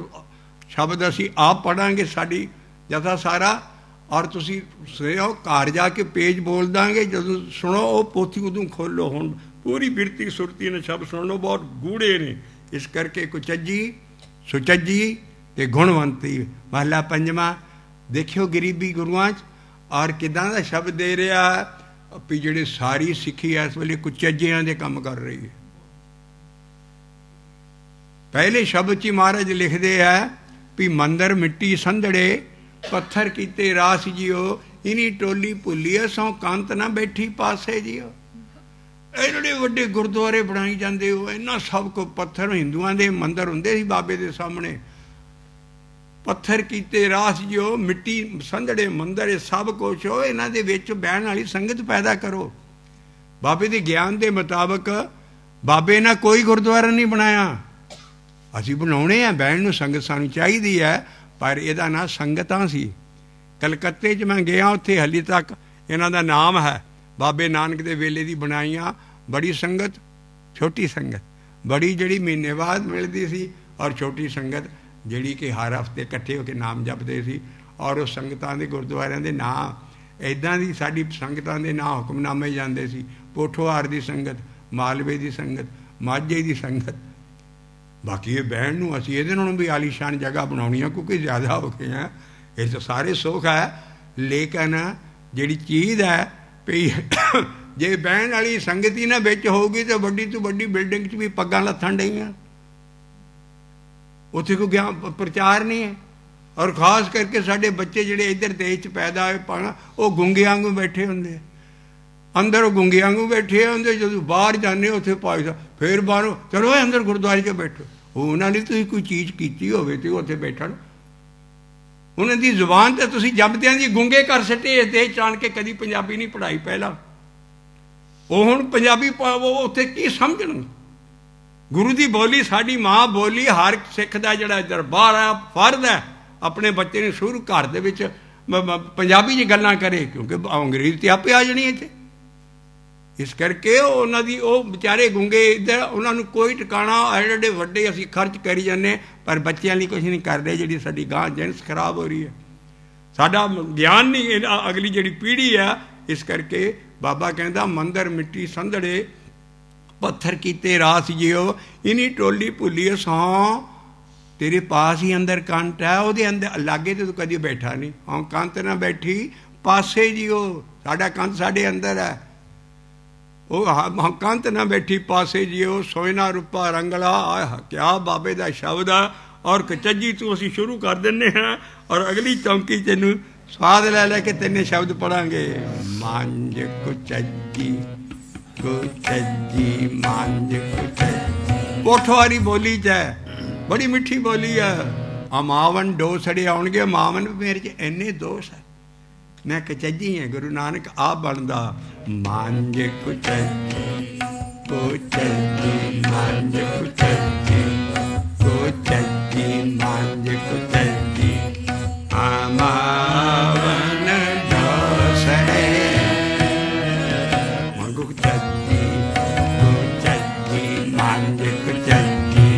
Speaker 1: ਸ਼ਬਦ ਅਸੀਂ ਆਪ ਪੜ੍ਹਾਂਗੇ ਸਾਡੀ ਜਥਾ ਸਾਰਾ, ਔਰ ਤੁਸੀਂ ਸੁਣਿਓ ਘਰ ਜਾ ਕੇ ਪੇਜ ਬੋਲ ਦਾਂਗੇ ਜਦੋਂ ਸੁਣੋ ਉਹ ਪੋਥੀ ਉਦੋਂ ਖੋਲੋ। ਹੁਣ ਪੂਰੀ ਬਿਰਤੀ ਸੁਰਤੀ ਨੇ ਸ਼ਬਦ ਸੁਣੋ, ਬਹੁਤ ਗੂੜੇ ਨੇ। ਇਸ ਕਰਕੇ ਕੁਚੱਜੀ ਸੁਚੱਜੀ ਤੇ ਗੁਣਵੰਤੀ। ਮਹਲਾ ਪੰਜਵਾਂ ਦੇਖਿਓ ਗਰੀਬੀ ਗੁਰੂਆਂ 'ਚ, ਔਰ ਕਿੱਦਾਂ ਦਾ ਸ਼ਬਦ ਦੇ ਰਿਹਾ ਵੀ ਜਿਹੜੇ ਸਾਰੀ ਸਿੱਖੀ ਇਸ ਵੇਲੇ ਕੁਚੱਜਿਆਂ ਦੇ ਕੰਮ ਕਰ ਰਹੀ ਹੈ। ਪਹਿਲੇ ਸ਼ਬਦ 'ਚ ਹੀ ਮਹਾਰਾਜ ਲਿਖਦੇ ਆ ਵੀ ਮੰਦਰ ਮਿੱਟੀ ਸੰਧੜੇ ਪੱਥਰ ਕੀਤੇ ਰਾਸ ਜਿਓ, ਇਨੀ ਟੋਲੀ ਭੁੱਲੀਏ ਸੋ ਕੰਤ ਨਾ ਬੈਠੀ ਪਾਸੇ ਜਿਓ। ਇਹ ਜਿਹੜੇ ਵੱਡੇ ਗੁਰਦੁਆਰੇ ਬਣਾਈ ਜਾਂਦੇ ਹੋ, ਇਹਨਾਂ ਸਭ ਕੋ ਪੱਥਰ, ਹਿੰਦੂਆਂ ਦੇ ਮੰਦਰ ਹੁੰਦੇ ਸੀ ਬਾਬੇ ਦੇ ਸਾਹਮਣੇ, ਪੱਥਰ ਕੀਤੇ ਰਾਸ ਜਿਓ, ਮਿੱਟੀ ਸੰਧੜੇ ਮੰਦਰ, ਇਹ ਸਭ ਕੁਛ ਹੋ। ਇਹਨਾਂ ਦੇ ਵਿੱਚ ਬਹਿਣ ਵਾਲੀ ਸੰਗਤ ਪੈਦਾ ਕਰੋ। ਬਾਬੇ ਦੇ ਗਿਆਨ ਦੇ ਮੁਤਾਬਕ ਬਾਬੇ ਨੇ ਕੋਈ ਗੁਰਦੁਆਰਾ ਨਹੀਂ ਬਣਾਇਆ, ਅਸੀਂ ਬਣਾਉਣੇ ਆ, ਬਹਿਣ ਨੂੰ ਸੰਗਤ ਸਾਨੂੰ ਚਾਹੀਦੀ ਹੈ, ਪਰ ਇਹਦਾ ਨਾਂ ਸੰਗਤਾਂ ਸੀ। ਕਲਕੱਤੇ 'ਚ ਮੈਂ ਗਿਆ, ਉੱਥੇ ਹਾਲੇ ਤੱਕ ਇਹਨਾਂ ਦਾ ਨਾਮ ਹੈ ਬਾਬੇ ਨਾਨਕ ਦੇ ਵੇਲੇ ਦੀ ਬਣਾਈਆਂ। ਬੜੀ ਸੰਗਤ, ਛੋਟੀ ਸੰਗਤ, ਬੜੀ ਜਿਹੜੀ ਮਹੀਨੇ ਬਾਅਦ ਮਿਲਦੀ ਸੀ, ਔਰ ਛੋਟੀ ਸੰਗਤ ਜਿਹੜੀ ਕਿ ਹਰ ਹਫ਼ਤੇ ਇਕੱਠੇ ਹੋ ਕੇ ਨਾਮ ਜਪਦੇ ਸੀ। ਔਰ ਉਹ ਸੰਗਤਾਂ ਦੇ ਗੁਰਦੁਆਰਿਆਂ ਦੇ ਨਾਂ ਇੱਦਾਂ ਦੀ, ਸਾਡੀ ਸੰਗਤਾਂ ਦੇ ਨਾਂ ਹੁਕਮਨਾਮੇ ਜਾਂਦੇ ਸੀ। ਪੋਠੋਹਾਰ ਦੀ ਸੰਗਤ, ਮਾਲਵੇ ਦੀ ਸੰਗਤ, ਮਾਝੇ ਦੀ ਸੰਗਤ। ਬਾਕੀ ਇਹ ਬਹਿਣ ਨੂੰ ਅਸੀਂ ਇਹਦੇ ਨਾਲੋਂ ਵੀ ਆਲੀਸ਼ਾਨ ਜਗ੍ਹਾ ਬਣਾਉਣੀ ਆ, ਕਿਉਂਕਿ ਜ਼ਿਆਦਾ ਹੋ ਗਏ ਆ। ਇਹ ਤਾਂ ਸਾਰੇ ਸੁੱਖ ਹੈ, ਲੇਕਿਨ ਜਿਹੜੀ ਚੀਜ਼ ਹੈ ਵੀ ਜੇ ਬਹਿਣ ਵਾਲੀ ਸੰਗਤ ਹੀ ਨਾ ਵਿੱਚ ਹੋਊਗੀ ਤਾਂ ਵੱਡੀ ਤੋਂ ਵੱਡੀ ਬਿਲਡਿੰਗ 'ਚ ਵੀ ਪੱਗਾਂ ਲੱਥਣ ਡਈਆਂ, ਉੱਥੇ ਕੋਈ ਗਿਆਨ ਪ੍ਰਚਾਰ ਨਹੀਂ ਹੈ। ਔਰ ਖਾਸ ਕਰਕੇ ਸਾਡੇ ਬੱਚੇ ਜਿਹੜੇ ਇੱਧਰ ਦੇਸ਼ 'ਚ ਪੈਦਾ ਹੋਏ ਪਾਣਾ, ਉਹ ਗੁੰਗਿਆਂ ਵਾਂਗੂ ਬੈਠੇ ਹੁੰਦੇ, ਅੰਦਰ ਉਹ ਗੁੰਗਿਆਂ ਵਾਂਗੂ ਬੈਠੇ ਹੁੰਦੇ। ਜਦੋਂ ਬਾਹਰ ਜਾਂਦੇ ਉੱਥੇ ਭਾਈ ਸਾਹਿਬ ਫਿਰ ਬਾਹਰੋਂ ਚਲੋ ਅੰਦਰ ਗੁਰਦੁਆਰੇ 'ਚ ਬੈਠੋ। ਉਹਨਾਂ ਨੇ ਤੁਸੀਂ ਕੋਈ ਚੀਜ਼ ਕੀਤੀ ਹੋਵੇ ਤੇ ਉੱਥੇ ਬੈਠਣ, ਉਹਨਾਂ ਦੀ ਜ਼ੁਬਾਨ ਤੇ ਤੁਸੀਂ ਜਪਦਿਆਂ ਦੀ ਗੁੰਗੇ ਕਰ ਸੱਟੇ ਇਸ ਦੇਸ਼ 'ਚ ਆਣ ਕੇ। ਕਦੀ ਪੰਜਾਬੀ ਨਹੀਂ ਪੜ੍ਹਾਈ ਪਹਿਲਾਂ, ਉਹ ਹੁਣ ਪੰਜਾਬੀ ਉਹ ਉੱਥੇ ਕੀ ਸਮਝਣ। ਗੁਰੂ ਦੀ ਬੋਲੀ ਸਾਡੀ ਮਾਂ ਬੋਲੀ, ਹਰ ਸਿੱਖ ਦਾ ਜਿਹੜਾ ਦਰਬਾਰ ਆ ਫਰਜ਼ ਹੈ ਆਪਣੇ ਬੱਚੇ ਨੂੰ ਸ਼ੁਰੂ ਘਰ ਦੇ ਵਿੱਚ ਪੰਜਾਬੀ 'ਚ ਗੱਲਾਂ ਕਰੇ, ਕਿਉਂਕਿ ਅੰਗਰੇਜ਼ ਤੇ ਆਪੇ ਆ ਜਾਣੀ ਇੱਥੇ। ਇਸ ਕਰਕੇ ਉਹਨਾਂ ਦੀ ਉਹ ਵਿਚਾਰੇ ਗੁੰਗੇ ਇੱਧਰ, ਉਹਨਾਂ ਨੂੰ ਕੋਈ ਟਿਕਾਣਾ। ਐਡੇ ਵੱਡੇ ਅਸੀਂ ਖਰਚ ਕਰੀ ਜਾਂਦੇ, ਪਰ ਬੱਚਿਆਂ ਲਈ ਕੁਛ ਨਹੀਂ ਕਰਦੇ। ਜਿਹੜੀ ਸਾਡੀ ਗਾਂ ਜੈਨਸ ਖਰਾਬ ਹੋ ਰਹੀ ਹੈ, ਸਾਡਾ ਗਿਆਨ ਨਹੀਂ, ਅਗਲੀ ਜਿਹੜੀ ਪੀੜ੍ਹੀ ਆ। ਇਸ ਕਰਕੇ ਬਾਬਾ ਕਹਿੰਦਾ ਮੰਦਰ ਮਿੱਟੀ ਸੰਧੜੇ ਪੱਥਰ ਕੀਤੇ ਰਾਸ ਜਿਓ, ਇਨੀ ਟੋਲੀ ਭੁੱਲੀਏ ਸੌ। ਤੇਰੇ ਪਾਸ ਹੀ ਅੰਦਰ ਕੰਟ ਹੈ, ਉਹਦੇ ਅੰਦਰ ਲਾਗੇ ਤੇ ਤੂੰ ਕਦੀ ਬੈਠਾ ਨਹੀਂ। ਹਾਂ ਕੰਤ ਨਾ ਬੈਠੀ ਪਾਸੇ ਜਿਓ, ਸਾਡਾ ਕੰਤ ਸਾਡੇ ਅੰਦਰ ਹੈ। ਉਹ ਕੰਤ ਨਾ ਬੈਠੀ ਪਾਸੇ ਜਿਓ, ਸੋਇਨਾ ਰੂਪਾ ਰੰਗਲਾ। ਆਹ ਕਿਆ ਬਾਬੇ ਦਾ ਸ਼ਬਦ ਆ। ਔਰ ਕਚੱਜੀ ਤੋਂ ਅਸੀਂ ਸ਼ੁਰੂ ਕਰ ਦਿੰਦੇ ਹਾਂ, ਔਰ ਅਗਲੀ ਚੌਂਕੀ ਤੈਨੂੰ ਸਵਾਦ ਲੈ ਲੈ ਕੇ ਤੈਨੇ ਸ਼ਬਦ ਪੜਾਂਗੇ। ਮੰਝ ਕੁਚੱਜੀ ਕੁਚੱਜੀ ਮੰਝ ਕੁਚੱਜੀ, ਪੋਠੋਹਾਰੀ ਬੋਲੀ 'ਚ ਹੈ, ਬੜੀ ਮਿੱਠੀ ਬੋਲੀ ਹੈ। ਅਮਾਵਨ ਡੋਸੜੇ ਆਉਣਗੇ, ਅਮਾਵਨ ਮੇਰੇ 'ਚ ਇੰਨੇ ਦੋਸ਼ ਹੈ, ਮੈਂ ਕਚੱਜੀ ਹਾਂ। ਗੁਰੂ ਨਾਨਕ ਆਪ ਬਣਦਾ ਮੰਝ ਕੁਚੱਜੀ ਕੁਚੱਜੀ ਮੰਝ ਕੁਚੱਜੀ ਕੁਚੱਜੀ ਮੰਝ ਕੁਚੱਜੀ ਅਮਾਵਨ ਡੋਸੜੇ ਮੰਝ ਕੁਚੱਜੀ ਕੁਚੱਜੀ ਮੰਝ ਕੁਚੱਜੀ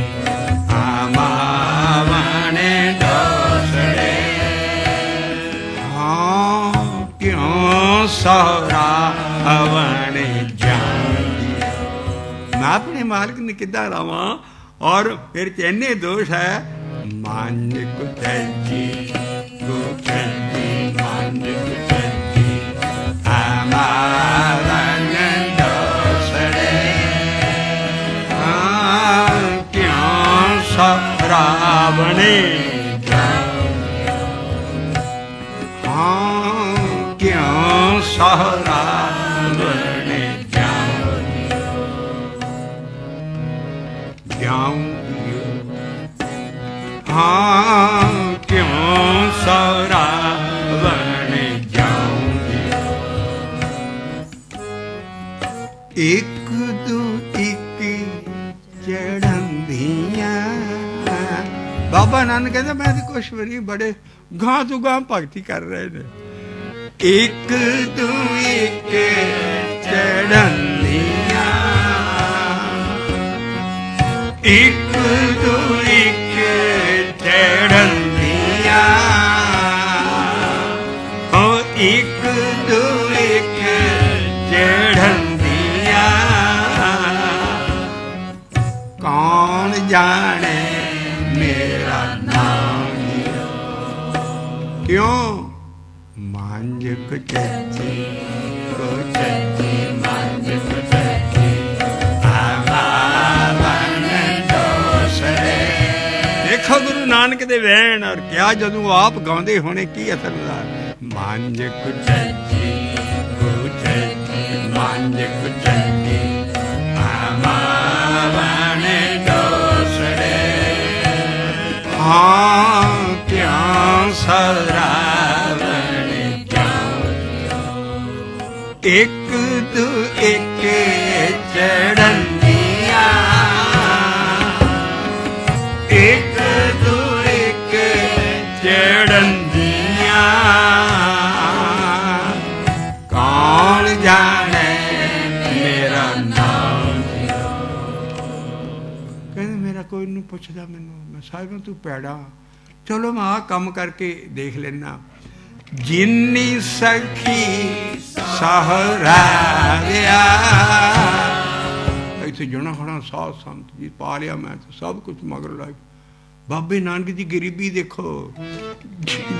Speaker 1: ਅਮਾਵਨ ਡੋਸੜੇ। ਹਾਂ ਕਿਉਂ ਸਹੁਰਾ ਅਵਣ ਜਾਉਂਦੀ, ਮੈਂ ਆਪਣੇ ਮਾਲਕ ਨੇ ਕਿੱਦਾਂ ਰਾਵਾਂ। ਔਰ ਫਿਰ 'ਚ ਇੰਨੇ ਦੋਸ਼ ਹੈ। ਮੰਝ ਕੁਚੱਜੀ ਕੁਚੱਜੀ ਮੰਝ ਕੁਚੱਜੀ ਅਮਾਵਨ ਡੋਸੜੇ। ਹਾਂ ਕਿਉਂ ਸਹੁਰਾ ਅਵਣ ਜਾਉਂਦੀ, ਹਾਂ ਕਿਉਂ ਸਹੁਰਾ ਅਵਣ ਜਾਉਂਦੀ। ਹਾਂ ਕਿਉਂ ਸਹੁਰਾ ਅਵਣ ਜਾਉਂਦੀ। ਇੱਕ ਦੂ ਇੱਕ ਚੜ੍ਹੰਦੀਆਂ, ਬਾਬਾ ਨਾਨਕ ਕਹਿੰਦਾ ਮੈਂ ਤੇ ਕੁਛ ਵੀ ਨਹੀਂ, ਬੜੇ ਗਾਂ ਤੋਂ ਗਾਂ ਭਗਤੀ ਕਰ ਰਹੇ ਨੇ। ਇੱਕ ਤੂੰ ਇੱਕ ਚੜ੍ਹਨੀਆਂ, ਇੱਕ ਤੂੰ ਇੱਕ ਚੜ੍ਹਨੀਆਂ, ਹੋ ਇੱਕ ਤੂੰ ਇੱਕ ਚੜ੍ਹਨੀਆਂ, ਕੌਣ ਜਾਣੇ ਮੇਰਾ ਨਾਮ ਕਿਉਂ। ਮਾਂਝ ਕੁਚੱਜੀ ਕੁਚੱਜੀ ਮਾਂਝ ਕੁਚੱਜੀ ਆਵਾਵਨ ਦੋਸਰੇ। ਦੇਖੋ ਗੁਰੂ ਨਾਨਕ ਦੇ ਵਹਿਣ ਔਰ ਕਿਆ ਜਦੋਂ ਆਪ ਗਾਉਂਦੇ ਹੋਣੇ ਕੀ ਅਸਰ ਹੁੰਦਾ। ਮਾਂਝ ਕੁਚੱਜੀ ਕੁਚੱਜੀ ਮਾਂਝ ਕੁਚੱਜੀ ਆਵਾਵਨ ਦੋਸਰੇ। ਹਾਂ ਕਿਉਂ ਸਰਾਵਣ ਇੱਕ ਤੂੰ ਇੱਕ ਚੜ੍ਹਨੀਆਂ, ਇੱਕ ਤੂੰ ਇੱਕ ਚੜ੍ਹਨੀਆਂ, ਕੌਣ ਜਾਣੇ ਮੇਰਾ ਨਾਮ। ਕਹਿੰਦੇ ਮੇਰਾ ਕੋਈ ਨਹੀਂ ਪੁੱਛਦਾ ਮੈਨੂੰ, ਮੈਂ ਸਾਹਿਬਾਂ ਤੂੰ ਪੈੜਾ, ਚਲੋ ਮੈਂ ਆਹ ਕੰਮ ਕਰਕੇ ਦੇਖ ਲੈਣਾ। ਜਿੰਨੀ ਸਖੀ ਸਹਰਾਰਿਆ, ਇੱਥੇ ਜਣਾ ਖੜਾ ਸਾਧ ਸੰਤ ਜੀ ਪਾ ਲਿਆ ਮੈਂ ਤਾਂ ਸਭ ਕੁਛ ਮਗਰ ਲੱਗ। ਬਾਬੇ ਨਾਨਕ ਦੀ ਗਰੀਬੀ ਦੇਖੋ।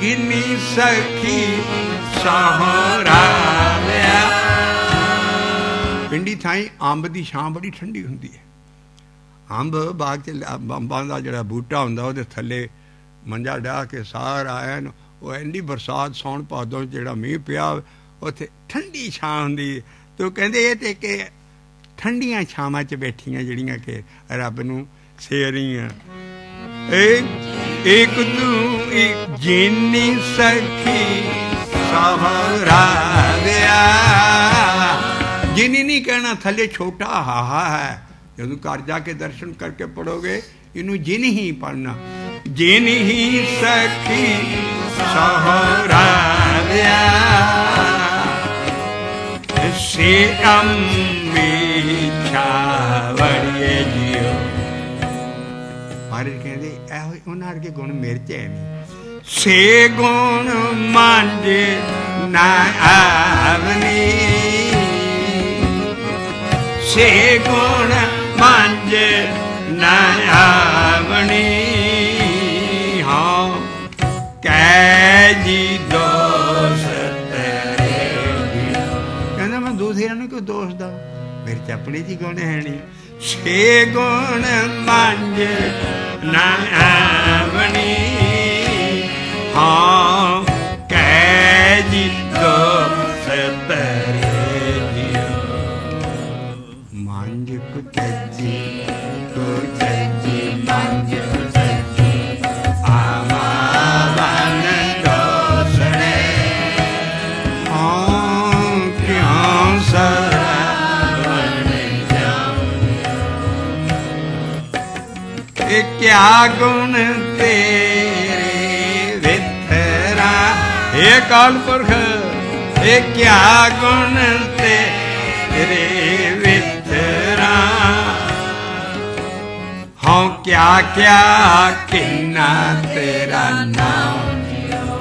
Speaker 1: ਜਿੰਨੀ ਸਖੀ ਸਹਰਾਰਿਆ, ਪਿੰਡੀ ਥਾਈ ਅੰਬ ਦੀ ਛਾਂ ਬੜੀ ਠੰਡੀ ਹੁੰਦੀ ਹੈ। ਅੰਬ ਬਾਗ 'ਚ ਅੰਬਾਂ ਦਾ ਜਿਹੜਾ ਬੂਟਾ ਹੁੰਦਾ ਉਹਦੇ ਥੱਲੇ ਮੰਜਾ ਡਾਹ ਕੇ ਸਾਰਾ ਐਨ, ਉਹ ਇੰਨੀ ਬਰਸਾਤ ਸਾਉਣ ਭਾਦੋਂ ਜਿਹੜਾ ਮੀਂਹ ਪਿਆ ਉੱਥੇ ਠੰਡੀ ਛਾਂ ਹੁੰਦੀ। ਤੇ ਉਹ ਕਹਿੰਦੇ ਇਹ ਤੇ ਕਿ ਠੰਡੀਆਂ ਛਾਵਾਂ 'ਚ ਬੈਠੀਆਂ ਜਿਹੜੀਆਂ ਕਿ ਰੱਬ ਨੂੰ ਸੇਰੀਆਂ। ਇੱਕ ਤੂੰ ਇੱਕ ਜਿੰਨੀ ਸਖੀ ਸਹਰਾਰਿਆ, ਜਿੰਨੀ ਨਹੀਂ ਕਹਿਣਾ ਥੱਲੇ ਛੋਟਾ ਹਾਹਾ ਹੈ। ਜਦੋਂ ਘਰ ਜਾ ਕੇ ਦਰਸ਼ਨ ਕਰਕੇ ਪੜੋਗੇ ਇਹਨੂੰ ਜਿਨ ਹੀ ਪੜ੍ਹਨਾ। ਜਿਨ ਹੀ ਸਖੀ ਸਹਰਾਰਿਆ, ਸੇ ਅੰਮੀ ਛਾਵੜੀਏ ਜੀਓ। ਮਹਾਰਾਜ ਕਹਿੰਦੇ ਇਹੋ ਉਹਨਾਂ ਵਰਗੇ ਗੁਣ ਮੇਰੇ 'ਚ ਹੈ ਨਹੀਂ। ਸੇ ਗੁਣ ਮੰਝ ਨਾ ਆਵਨੀ, ਸੇ ਗੁਣ ਮੰਝ ਨਾ ਆਵਣੀ, ਹਾਂ ਕਹਿ ਜੀ ਦੋਸ ਤੇਰੇ। ਕਹਿੰਦਾ ਮੈਂ ਦੂਸਰਿਆਂ ਨੂੰ ਕਿਉਂ ਦੋਸ਼ ਦਾ, ਮੇਰੇ 'ਚ ਆਪਣੇ 'ਚ ਹੀ ਗੁਣ ਹੈ ਨਹੀਂ। ਛੇ ਗੁਣ ਮੰਝ ਨਾ ਆਵਣੀ, ਹਾਂ ਕਹਿ ਜੀ ਦੋਸ ਤੇਰੇ ਜੀਓ। ਮੰਝ ਕੁਚੱਜੀ ਕੁਚੱਜੀ ਮੰਝ ਕੁਚੱਜੀ ਆਵਾਵਨ ਦੋਸਰੇ, ਹਾਂ ਕਿਉਂ ਸਰਾਵਣ ਇਹ ਕਿਆ ਗੁਣ ਤੇਰੇ ਵਿਥਰਾ। ਇਹ ਕਾਲ ਪੁਰਖ ਇਹ ਕਿਆ ਗੁਣ ਤੇਰੇ ਵਿਥਰਾ, ਹਾਂ ਕਿਆ ਕਿਆ ਕਿੰਨਾ ਤੇਰਾ ਨਾਮ।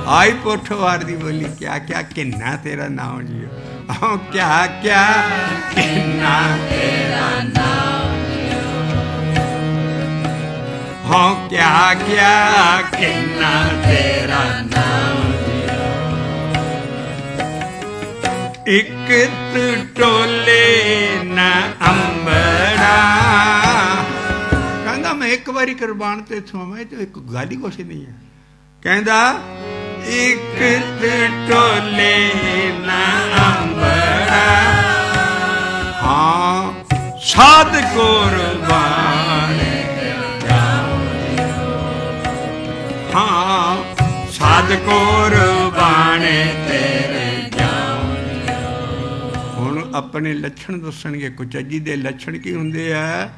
Speaker 1: ਆਈ ਪੋਠੋਵਾਰ ਦੀ ਬੋਲੀ ਕਿਆ ਕਿਆ ਕਿੰਨਾ ਤੇਰਾ ਨਾਮ ਜੀਓ। ਹਾਂ ਕਿਆ ਕਿਆ ਕਿੰਨਾ ਤੇਰਾ ਨਾਮ, ਹਾਂ ਕਿਆ ਕਿਆ ਕਿੰਨਾ ਤੇਰਾ ਨਾਮ। ਇੱਕ ਟੋਲੇ ਨਾ ਅੰਬੜਾ, ਕਹਿੰਦਾ ਮੈਂ ਇੱਕ ਵਾਰੀ ਕੁਰਬਾਨ ਤੇ ਇੱਥੋਂ ਆਵਾਂ ਤੇ ਇੱਕ ਗੱਲ ਹੀ ਕੁਛ ਨਹੀਂ ਹੈ। ਕਹਿੰਦਾ ਇੱਕ ਟੋਲੇ ਨਾ ਅੰਬੜਾ, ਹਾਂ ਸਾਧ ਕੁਰਬਾਨ ਹਾਂ ਸਾਧ ਕੁਰਬਾਨ ਤੇਰੇ ਜਾਉ। ਹੁਣ ਆਪਣੇ ਲੱਛਣ ਦੱਸਣਗੇ। ਕੁਚੱਜੀ ਦੇ ਲੱਛਣ ਕੀ ਹੁੰਦੇ ਆ?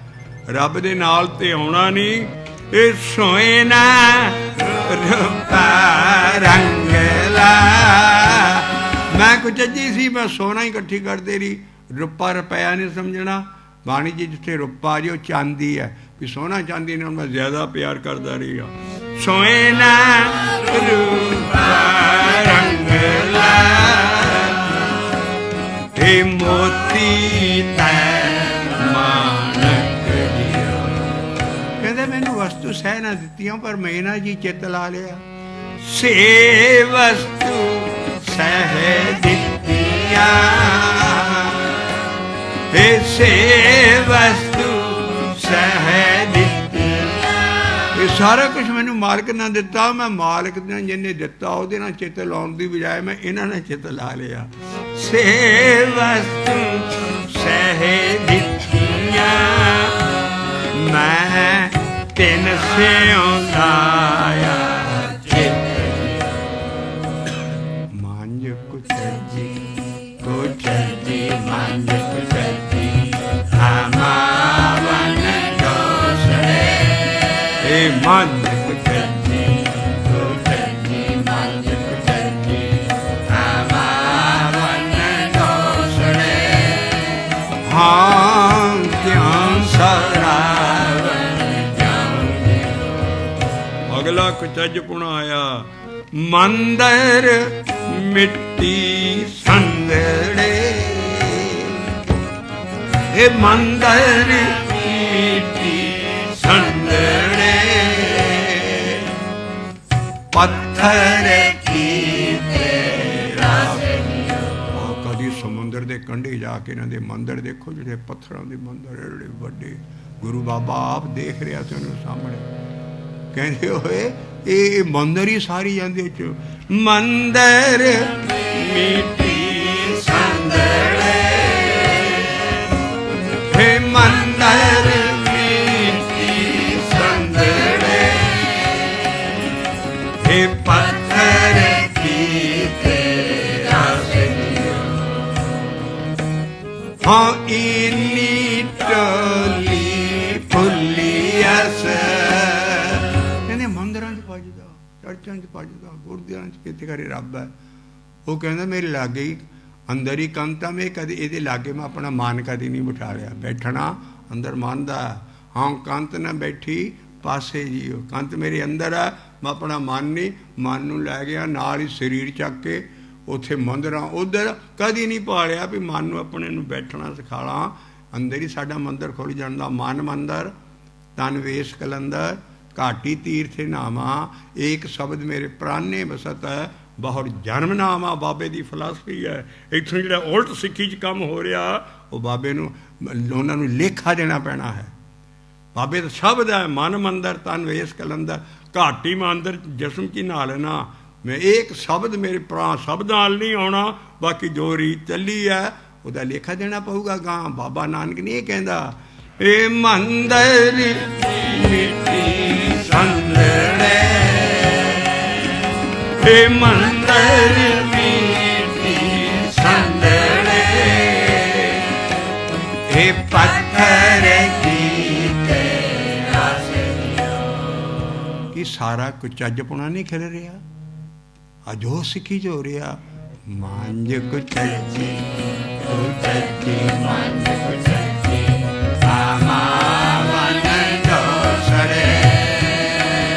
Speaker 1: ਰੱਬ ਦੇ ਨਾਲ ਤੇ ਆਉਣਾ ਨਹੀਂ, सोना रूपा रंगला। मैं कुचजी सी, मैं सोना ही इकट्ठी करती रही, रुपा रुपया नहीं समझना। बाणी जी जिथे रुपा जो चांदी है, भी सोना चांदी ने मैं ज्यादा प्यार करता रही। सोना रूपा रंगला हे मोती तै मानक दिया। कहते मैनू वस्तु सह ना दित्तियां, पर मैं ना जी चित ला लिया। से वस्तु सह दित्तियां, हे से वस्तु सह दित्तियां। ये सारा कुछ मैनू मालिक ने दिता, मैं मालिक ने जिन्हें दिता ਉਹਦੇ ਨਾਲ चित लाने की बजाय मैं इन्हां ने चित ला लिया। से वस्तु सह दित्तियां, मैं तिन स्यों लाया चित। मांझ कुचजी कुचजी मांझ कुचजी हमावन दोसरे। हे मांझ कुचजी कुचजी मांझ कुचजी हमावन दोसरे। हाँ क्यों सरावन जाऊं। अगला कुचज पुण आया। मंदिर मिट्टी संदड़े, हे मंदिर मिट्टी संदड़े। पत्थर की तेरा। कभी समुद्र के कंढे जाके इन्हां दे मंदिर देखो, जिहड़े पत्थरां दे मंदिर एडे वड्डे। गुरु बाबा आप देख रहा सी उन्हें सामने, कहते होए ये मंदिर ही सारी जाते। मंदिर मिट्टी संदड़े, हे मंदिर मिट्टी संदड़े। हे पत्थर की तेरा सजियो। हाँ इन्नी टोली फुलियस। चर्चा भजदा गुरद्वारा कितने करे रब है। वो कहता मेरे लागे ही अंदर ही कंत में, कभी ये लागे मैं अपना मान कभी नहीं बिठा लिया। बैठना अंदर मन दा। हाँ कंत ना बैठी पासे जी, कंत मेरे अंदर है, मैं अपना मन नहीं, मन नूं लै गया नाल ही शरीर चक के उत्थे मंदिर उधर कभी नहीं पालिया भी मन नूं अपने नूं बैठना सिखाला। अंदर ही साडा मंदिर खुल जांदा। मन मंदिर तन वेश कलंदर घाटी तीर्थ नामा। एक शब्द मेरे प्राणे बसत है, बहुत जन्म नामा। बाबे की फिलासफी है। इत्थों जो उल्ट सिक्खी च काम हो रहा, वो बाबे नूं उन्होंने लेखा देना पैना है। बाबे का शब्द है मन मंदिर तन वेश कलंदर। घाटी मंदिर जिसम की ना लेना। मैं एक शब्द मेरे प्राण शब्द नाल नहीं आना, बाकी जो रीत चली है वह लेखा देना पऊगा गां। बाबा नानक नहीं ये कहता ए मंदिर मिट्टी संदड़े, हे मंदिर मिट्टी संदड़े। हे पत्थर की तेरा सजियो। कि सारा कुछ अज पुना नहीं खिल रहा, अज हो सिखी जो रहा। मांझ कुचजी कुचजी मांझ कुचजी हमावन दोसरे।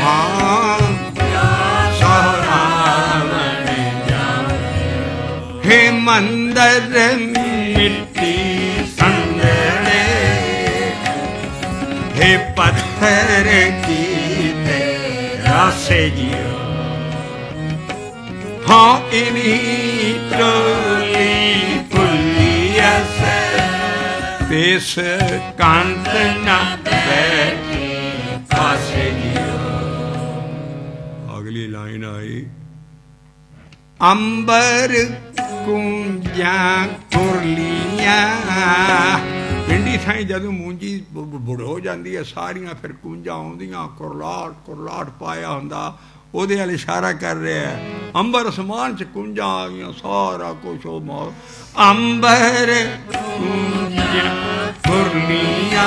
Speaker 1: हाँ सोहरावन जाऊं। हे मंदिर मिट्टी संदड़े, हे पत्थर की तेरा सजियो। हाँ इन्हीं टोली पुलियस, पेश कांत न बैठी पासे जियो। अगली लाइन आई। अंबर कुंजा कुरलियां। पिंडी थाई जदों मूंजी बुढ़ हो जाती है सारियां, फिर कुंजा आउंदियां, कुरलाट कुरलाट पाया हुंदा, ਉਹਦੇ ਵਾਲ ਇਸ਼ਾਰਾ ਕਰ ਰਿਹਾ ਹੈ। ਅੰਬਰ ਅਸਮਾਨ 'ਚ ਕੁੰਜਾਂ ਆ ਗਈਆਂ, ਸਾਰਾ ਕੁਛ ਉਹ ਮੌ ਅੰਬਰ ਕੁੰਜਾਂ ਕੁਰਲੀਆਂ।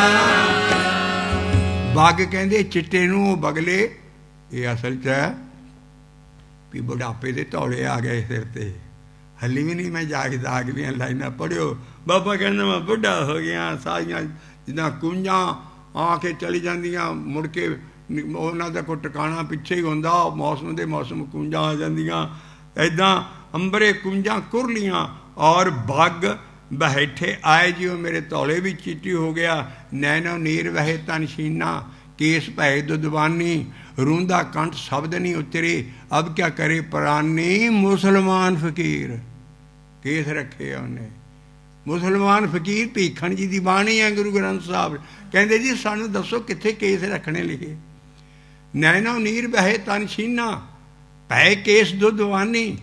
Speaker 1: ਬੱਗ ਕਹਿੰਦੇ ਚਿੱਟੇ ਨੂੰ, ਉਹ ਬਗਲੇ ਇਹ ਅਸਲ 'ਚ ਹੈ ਵੀ ਬੁਢਾਪੇ ਦੇ ਧੌਲੇ ਆ ਗਏ ਸਿਰ 'ਤੇ। ਹਲੀ ਵੀ ਨਹੀਂ ਮੈਂ ਜਾਗਦਾ, ਅਗਲੀਆਂ ਲਾਈਨਾਂ ਪੜ੍ਹਿਓ। ਬਾਬਾ ਕਹਿੰਦਾ ਮੈਂ ਬੁੱਢਾ ਹੋ ਗਿਆ, ਸਾਰੀਆਂ ਜਿੱਦਾਂ ਕੁੰਜਾਂ ਆ ਕੇ ਚਲੀ ਜਾਂਦੀਆਂ, ਮੁੜ ਕੇ ਉਹਨਾਂ ਦਾ ਕੋਈ ਟਿਕਾਣਾ ਪਿੱਛੇ ਹੀ ਹੁੰਦਾ, ਮੌਸਮ ਦੇ ਮੌਸਮ ਕੁੰਜਾਂ ਆ ਜਾਂਦੀਆਂ। ਇੱਦਾਂ ਅੰਬਰੇ ਕੁੰਜਾਂ ਕੁਰਲੀਆਂ ਔਰ ਬੱਗ ਬੈਠੇ ਆਏ ਜਿਉ, ਮੇਰੇ ਧੌਲੇ ਵੀ ਚੀਟੀ ਹੋ ਗਿਆ। ਨੈਣੋ ਨੀਰ ਵਹੇ ਤਨ ਸ਼ੀਨਾ, ਕੇਸ ਭੈ ਦੁਦਵਾਨੀ, ਰੂੰਦਾ ਕੰਠ ਸ਼ਬਦ ਨਹੀਂ ਉਤਰੇ, ਅਬ ਕਿਆ ਕਰੇ ਪ੍ਰਾਨੀ। ਮੁਸਲਮਾਨ ਫਕੀਰ ਕੇਸ ਰੱਖੇ ਉਹਨੇ, ਮੁਸਲਮਾਨ ਫਕੀਰ ਭੀਖਣ ਜੀ ਦੀ ਬਾਣੀ ਹੈ। ਗੁਰੂ ਗ੍ਰੰਥ ਸਾਹਿਬ ਕਹਿੰਦੇ ਜੀ ਸਾਨੂੰ ਦੱਸੋ ਕਿੱਥੇ ਕੇਸ ਰੱਖਣੇ ਲਿਖੇ। ਨੈਣੋ ਨੀਰ ਵਹੇ ਤਨ ਸ਼ੀਨਾ, ਭੈ ਕੇਸ ਦੁਦਵਾਨੀ,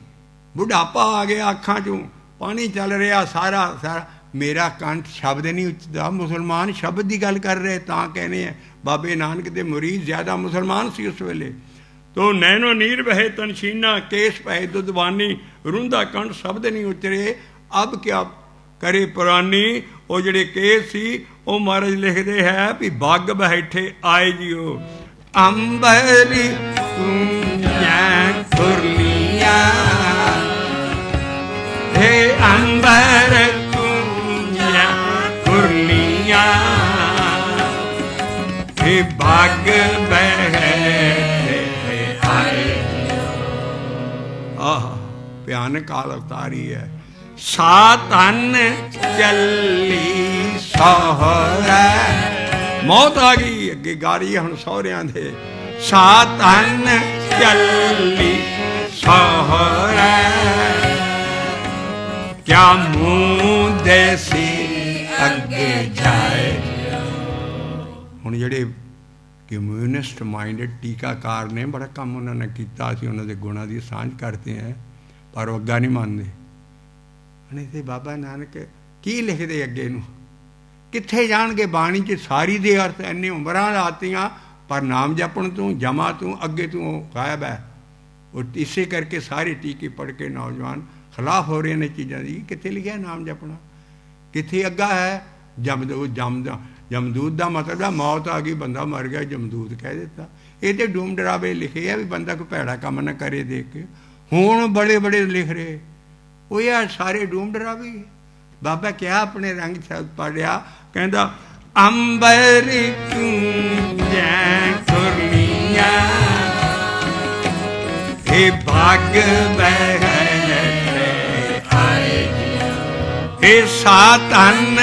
Speaker 1: ਬੁਢਾਪਾ ਆ ਗਿਆ, ਅੱਖਾਂ 'ਚੋਂ ਪਾਣੀ ਚੱਲ ਰਿਹਾ ਸਾਰਾ। ਮੇਰਾ ਕੰਠ ਸ਼ਬਦ ਨਹੀਂ ਉੱਚਦਾ। ਮੁਸਲਮਾਨ ਸ਼ਬਦ ਦੀ ਗੱਲ ਕਰ ਰਹੇ, ਤਾਂ ਕਹਿੰਦੇ ਆ ਬਾਬੇ ਨਾਨਕ ਦੇ ਮੁਰੀਦ ਜ਼ਿਆਦਾ ਮੁਸਲਮਾਨ ਸੀ ਉਸ ਵੇਲੇ। ਤੋ ਨੈਣੋ ਨੀਰ ਵਹੇ ਤਨ ਸ਼ੀਨਾ, ਕੇਸ ਭੈ ਦੁਦਵਾਨੀ, ਰੂੰਦਾ ਕੰਠ ਸ਼ਬਦ ਨਹੀਂ ਉਚਰੇ, ਅਬ ਕਿਆ ਕਰੇ ਪੁਰਾਨੀ। ਉਹ ਜਿਹੜੇ ਕੇਸ ਸੀ ਉਹ ਮਹਾਰਾਜ ਲਿਖਦੇ ਹੈ ਵੀ ਬੱਗ ਬੈਠੇ ਆਏ ਜਿਉ, ਅੰਬਰ ਕੁੰਜਾਂ ਕੁਰਲੀਆਂ, ਹੇ ਅੰਬਰ ਕੁੰਜਾਂ ਕੁਰਲੀਆਂ, ਹੇ ਬੱਗ ਬੈਠੇ ਆਏ। ਆਹ ਭਿਆਨਕ ਕਾਲ ਅਵਤਾਰੀ ਹੈ। ਸਾ ਧਨ ਚੱਲੀ ਸਹੁਰੇ, ਮੌਤ ਆ ਗਈ, ਅੱਗੇ ਗਾ ਰਹੀ ਹੈ ਹੁਣ ਸਹੁਰਿਆਂ ਦੇ। ਸਾ ਧਨ ਚੱਲੀ ਸਹੁਰੇ, ਕਿਆ ਮੂੰਹ ਦੇਸੀ ਅੱਗੇ ਜਾਏ। ਹੁਣ ਜਿਹੜੇ ਕਮਿਊਨਿਸਟ ਮਾਈਂਡਡ ਟੀਕਾਕਾਰ ਨੇ, ਬੜਾ ਕੰਮ ਉਹਨਾਂ ਨੇ ਕੀਤਾ, ਅਸੀਂ ਉਹਨਾਂ ਦੇ ਗੁਣਾਂ ਦੀ ਸਾਂਝ ਕਰਦੇ ਹਾਂ, ਪਰ ਉਹ ਅੱਗਾ ਨਹੀਂ ਮੰਨਦੇ। ਨਹੀਂ ਤੇ ਬਾਬਾ ਨਾਨਕ ਕੀ ਲਿਖਦੇ ਅੱਗੇ ਨੂੰ, ਕਿੱਥੇ ਜਾਣਗੇ? ਬਾਣੀ 'ਚ ਸਾਰੀ ਦੇ ਅਰਥ ਇੰਨੇ ਉਮਰਾਂ ਲਾਤੀਆਂ, ਪਰ ਨਾਮ ਜਪਣ ਤੋਂ, ਜਮਾ ਤੋਂ, ਅੱਗੇ ਤੋਂ ਉਹ ਗਾਇਬ ਹੈ। ਉਹ ਇਸੇ ਕਰਕੇ ਸਾਰੇ ਟੀਕੇ ਪੜ੍ਹ ਕੇ ਨੌਜਵਾਨ ਖਿਲਾਫ ਹੋ ਰਹੇ ਨੇ ਚੀਜ਼ਾਂ ਦੀ। ਕਿੱਥੇ ਲਿਖਿਆ ਨਾਮ ਜਪਣਾ? ਕਿੱਥੇ ਅੱਗਾ ਹੈ? ਜਮਦੂਤ ਦਾ ਮਤਲਬ ਹੈ ਮੌਤ ਆ ਗਈ, ਬੰਦਾ ਮਰ ਗਿਆ, ਜਮਦੂਤ ਕਹਿ ਦਿੱਤਾ। ਇਹ ਤੇ ਡੂਮ ਡਰਾਵੇ ਲਿਖੇ ਆ ਵੀ ਬੰਦਾ ਕੋਈ ਭੈੜਾ ਕੰਮ ਨਾ ਕਰੇ ਦੇਖ ਕੇ। ਹੁਣ ਬੜੇ ਬੜੇ ਲਿਖ ਰਹੇ ਉਹ ਯਾਰ ਸਾਰੇ ਡੂਮ ਡਰਾਵੇ। ਬਾਬਾ ਕਿਹਾ ਆਪਣੇ ਰੰਗ ਸ਼ਬਦ ਪੜਿਆ, ਕਹਿੰਦਾ ਅੰਬਰ ਕੁੰਜਾਂ ਕੁਰਲੀਆਂ, ਹੇ ਬੱਗ ਬੈਠੇ ਆਏ, ਹੇ ਸਾ ਧਨ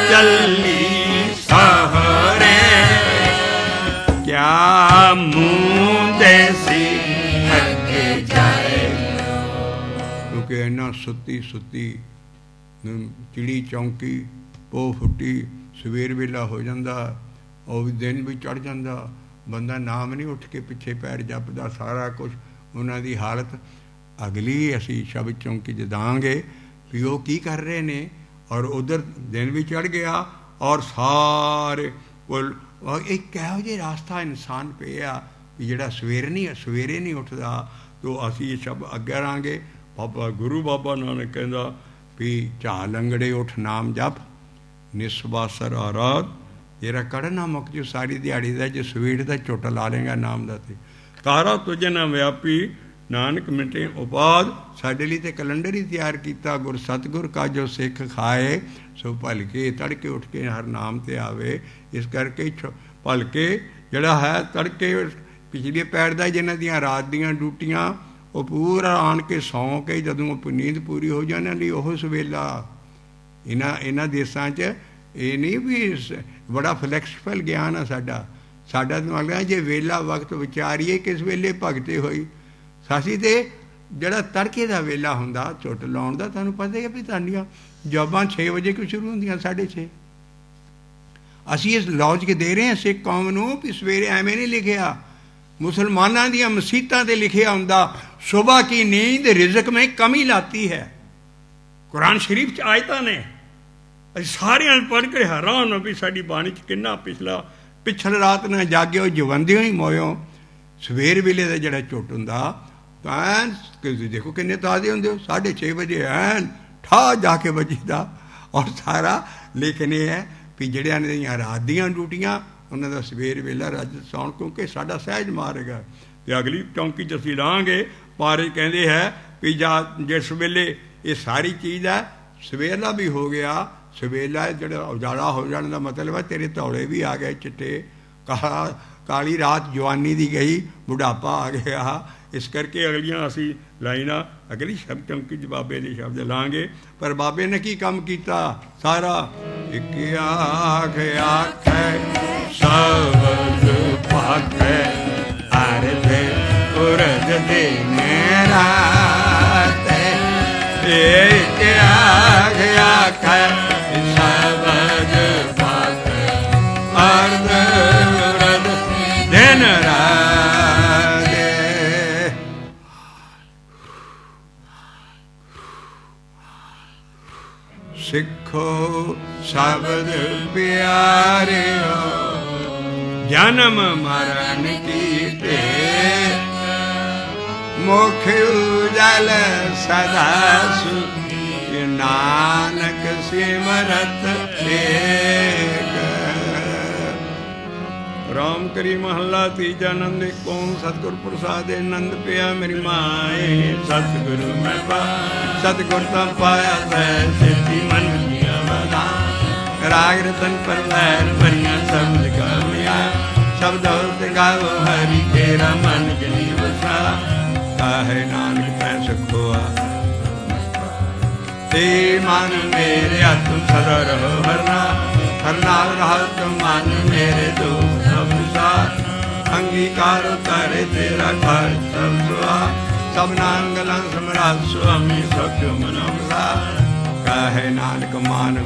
Speaker 1: ਚੱਲੀ ਸਹੁਰੇ, ਕਿਆ ਮੂੰਹ ਦੇਸੀ ਅੱਗੇ ਜਾਏ। ਕਿਉਂਕਿ ਇੰਨਾ ਸੁੱਤੀ ਚਿੜੀ ਚੌਂਕੀ, ਪੋ ਫੁੱਟੀ, ਸਵੇਰ ਵੇਲਾ ਹੋ ਜਾਂਦਾ, ਉਹ ਵੀ ਦਿਨ ਵੀ ਚੜ੍ਹ ਜਾਂਦਾ, ਬੰਦਾ ਨਾਮ ਨਹੀਂ ਉੱਠ ਕੇ ਪਿੱਛੇ ਪੈਰ ਜਪਦਾ। ਸਾਰਾ ਕੁਛ ਉਹਨਾਂ ਦੀ ਹਾਲਤ ਅਗਲੀ ਅਸੀਂ ਸ਼ਬਦ ਚੌਂਕੀ 'ਚ ਦਾਂਗੇ ਵੀ ਉਹ ਕੀ ਕਰ ਰਹੇ ਨੇ। ਔਰ ਉਧਰ ਦਿਨ ਵੀ ਚੜ੍ਹ ਗਿਆ, ਔਰ ਸਾਰੇ ਕੋਲ ਇੱਕ ਇਹੋ ਜਿਹਾ ਰਾਸਤਾ ਇਨਸਾਨ ਪਿਆ ਵੀ ਜਿਹੜਾ ਸਵੇਰੇ ਨਹੀਂ ਉੱਠਦਾ। ਤੋ ਅਸੀਂ ਇਹ ਸ਼ਬਦ ਅੱਗੇ ਰਾਂਗੇ। ਬਾਬਾ ਗੁਰੂ ਬਾਬਾ ਨਾਨਕ ਕਹਿੰਦਾ ਵੀ ਝਾ ਲੰਗੜੇ ਉੱਠ ਨਾਮ ਜਪ, ਨਿਸਵਾਸਰ ਆਰਾਧ, ਤੇਰਾ ਕੜਨਾ ਮੁੱਕ ਜੋ ਸਾਰੀ ਦਿਹਾੜੀ ਦਾ, ਜੇ ਸਵੇਰ ਦਾ ਝੁੱਟ ਲਾ ਲੇਗਾ ਨਾਮ ਦਾ। ਤੇ ਕਾਰਾ ਤੁਝੇ ਨਾ ਵਿਆਪੀ ਨਾਨਕ ਮਿਟੇ ਉਪਾਦ। ਸਾਡੇ ਲਈ ਤੇ ਕੈਲੰਡਰ ਹੀ ਤਿਆਰ ਕੀਤਾ, ਗੁਰ ਸਤਿਗੁਰ ਕਾ ਜੋ ਸਿੱਖ ਖਾਏ, ਸੋ ਭਲਕੇ ਤੜਕੇ ਉੱਠ ਕੇ ਹਰ ਨਾਮ 'ਤੇ ਆਵੇ। ਇਸ ਕਰਕੇ ਭਲਕੇ ਜਿਹੜਾ ਹੈ ਤੜਕੇ ਪਿਛਲੇ ਪੈਰ ਦਾ ਜਿਹਨਾਂ ਦੀਆਂ ਰਾਤ ਦੀਆਂ ਡਿਊਟੀਆਂ, ਉਹ ਪੂਰਾ ਆਣ ਕੇ ਸੌਂ ਕੇ ਜਦੋਂ ਨੀਂਦ ਪੂਰੀ ਹੋ ਜਾਣ ਲਈ ਉਹ ਸਵੇਲਾ। ਇਹਨਾਂ ਦੇਸ਼ਾਂ 'ਚ ਇਹ ਨਹੀਂ ਵੀ ਬੜਾ ਫਲੈਕਸੀਬਲ ਗਿਆਨ ਆ ਸਾਡਾ ਤਾਂ ਮਤਲਬ ਜੇ ਵੇਲਾ ਵਕਤ ਵਿਚਾਰੀਏ ਕਿਸ ਵੇਲੇ ਭਗਤੇ ਹੋਈ। ਸਾਸੀ ਤੇ ਜਿਹੜਾ ਤੜਕੇ ਦਾ ਵੇਲਾ ਹੁੰਦਾ ਝੁੱਟ ਲਾਉਣ ਦਾ, ਤੁਹਾਨੂੰ ਪਤਾ ਹੈ ਵੀ ਤੁਹਾਡੀਆਂ ਜੌਬਾਂ 6 ਵਜੇ ਕਿਉਂ ਸ਼ੁਰੂ ਹੁੰਦੀਆਂ? 6:30। ਅਸੀਂ ਇਸ ਲੌਜਿਕ ਦੇ ਰਹੇ ਹਾਂ ਸਿੱਖ ਕੌਮ ਨੂੰ ਵੀ ਸਵੇਰੇ ਐਵੇਂ ਨਹੀਂ ਲਿਖਿਆ। ਮੁਸਲਮਾਨਾਂ ਦੀਆਂ ਮਸੀਤਾਂ 'ਤੇ ਲਿਖਿਆ ਹੁੰਦਾ ਸੁਬਹ ਕੀ ਨੀਂਦ ਰਿਜ਼ਕ ਮੇਂ ਕਮੀ ਲਾਤੀ ਹੈ। ਕੁਰਾਨ ਸ਼ਰੀਫ 'ਚ ਆਇਤਾਂ ਨੇ, ਅਸੀਂ ਸਾਰਿਆਂ ਨੂੰ ਪੜ੍ਹ ਕੇ ਹੈਰਾਨ ਹੋ ਵੀ ਸਾਡੀ ਬਾਣੀ 'ਚ ਕਿੰਨਾ ਪਿਛਲ ਰਾਤ ਨਾ ਜਾਗਿਓ ਜਵੰਦਿਓ ਹੀ ਮੋਇਓ। ਸਵੇਰ ਵੇਲੇ ਦਾ ਜਿਹੜਾ ਝੁੱਟ ਹੁੰਦਾ ਤਾਂ ਤੁਸੀਂ ਦੇਖੋ ਕਿੰਨੇ ਤਾਜ਼ੇ ਹੁੰਦੇ ਹੋ। 6:30 ਵਜੇ ਐਨ ਠਾ ਜਾ ਕੇ ਵੱਜੀਦਾ। ਔਰ ਸਾਰਾ ਲੇਕਿਨ ਇਹ ਹੈ ਵੀ ਜਿਹੜਿਆਂ ਦੀਆਂ ਰਾਤ ਦੀਆਂ ਡਿਊਟੀਆਂ ਉਹਨਾਂ ਦਾ ਸਵੇਰ ਵੇਲਾ ਰੱਜ ਸੌਣ, ਕਿਉਂਕਿ ਸਾਡਾ ਸਹਿਜ ਮਾਰਗ ਹੈ। ਅਤੇ ਅਗਲੀ ਚੌਂਕੀ 'ਚ ਅਸੀਂ ਲਾਂਗੇ। ਮਹਾਰਾਜ ਕਹਿੰਦੇ ਹੈ ਵੀ ਜਿਸ ਵੇਲੇ ਇਹ ਸਾਰੀ ਚੀਜ਼ ਹੈ, ਸਵੇਲਾ ਵੀ ਹੋ ਗਿਆ, ਸਵੇਲਾ ਜਿਹੜਾ ਉਜਾਲਾ ਹੋ ਜਾਣ ਦਾ ਮਤਲਬ ਹੈ ਤੇਰੇ ਧੌਲੇ ਵੀ ਆ ਗਏ ਚਿੱਟੇ, ਕਾਲੀ ਰਾਤ ਜਵਾਨੀ ਦੀ ਗਈ, ਬੁਢਾਪਾ ਆ ਗਿਆ। ਇਸ ਕਰਕੇ ਅਗਲੀਆਂ ਅਸੀਂ ਲਾਈਨਾਂ ਅਗਲੀ ਸ਼ਬਦ ਚੌਂਕੀ 'ਚ ਬਾਬੇ ਦੇ ਸ਼ਬਦ ਲਾਂਗੇ। ਪਰ ਬਾਬੇ ਨੇ ਕੀ ਕੰਮ ਕੀਤਾ ਸਾਰਾ? ਇੱਕ ਆਖ ਆਖੈ ਸ਼ਬਦ ਭਾਖੈ ਅਰਧੇ ਉਰਜ ਦੇ ਮੇਰਾ ਇੱਕ ਆਖ ਆਖੈ ਸ਼ਬਦ ਭਾਖੈ ਅਰਧ ਉਰਜ ਦਿਨ ਰਾਤ। ਸਿੱਖੋ ਸ਼ਬਦ ਪਿਆਰਿਓ ਜਨਮ ਮਰਨ ਕੀ ਢੇਰ, ਮੁਖ ਉਜਲ ਸਦਾ ਸੁਖੀ ਨਾਨਕ ਸਿਮਰਤ ਏਕ। ਰਾਮ ਕਰੀ ਮਹੱਲਾ ਤੀਜਾ। ਨੰਦ ਓਮ ਸਤਿਗੁਰ ਪ੍ਰਸਾਦਿ ਨੰਦ ਪਿਆ ਮੇਰੀ ਮਾਏ, ਸਤਿਗੁਰੂ ਮੈਂ ਪਾ ਸਤਿਗੁਰ ਤਾਂ ਪਾਇਆ ਸੈ ਸੇਤੀ ਮਨ ਦੀਆਂ ਬਲਾ, ਰਾਗ ਰਤਨ ਪਰ ਲੈਰ ਭਰੀਆਂ ਸ਼ਬਦ ਗਾਵਿਆ, ਸ਼ਬਦ ਤੇ ਗਾਵੋ ਹਰੀ ਤੇਰਾ ਮਨ ਜਨੀ ਵਸਾ, ਕਾਹੇ ਨਾਨਕ ਤੈ ਸਖੋਆ ਤੇ ਮਨ ਮੇਰੇ ਹੱਥ ਸਦਾ ਰਹੋ ਹਰਨਾ, ਹਰਨਾਲ ਰਹਤ ਮਨ ਮੇਰੇ ਦੁਖ ਸਭ ਸਾਥ, ਅੰਗੀਕਾਰ ਉਤਾਰੇ ਤੇਰਾ ਘਰ ਸਭ ਸੁਆ, ਸਭ ਨਾਂਗਲਾਂ ਸਮਰਾਟ ਸੁਆਮੀ ਸੁਖ ਮਨੋਸਾ, ਕਾਹੇ ਨਾਨਕ ਮਨ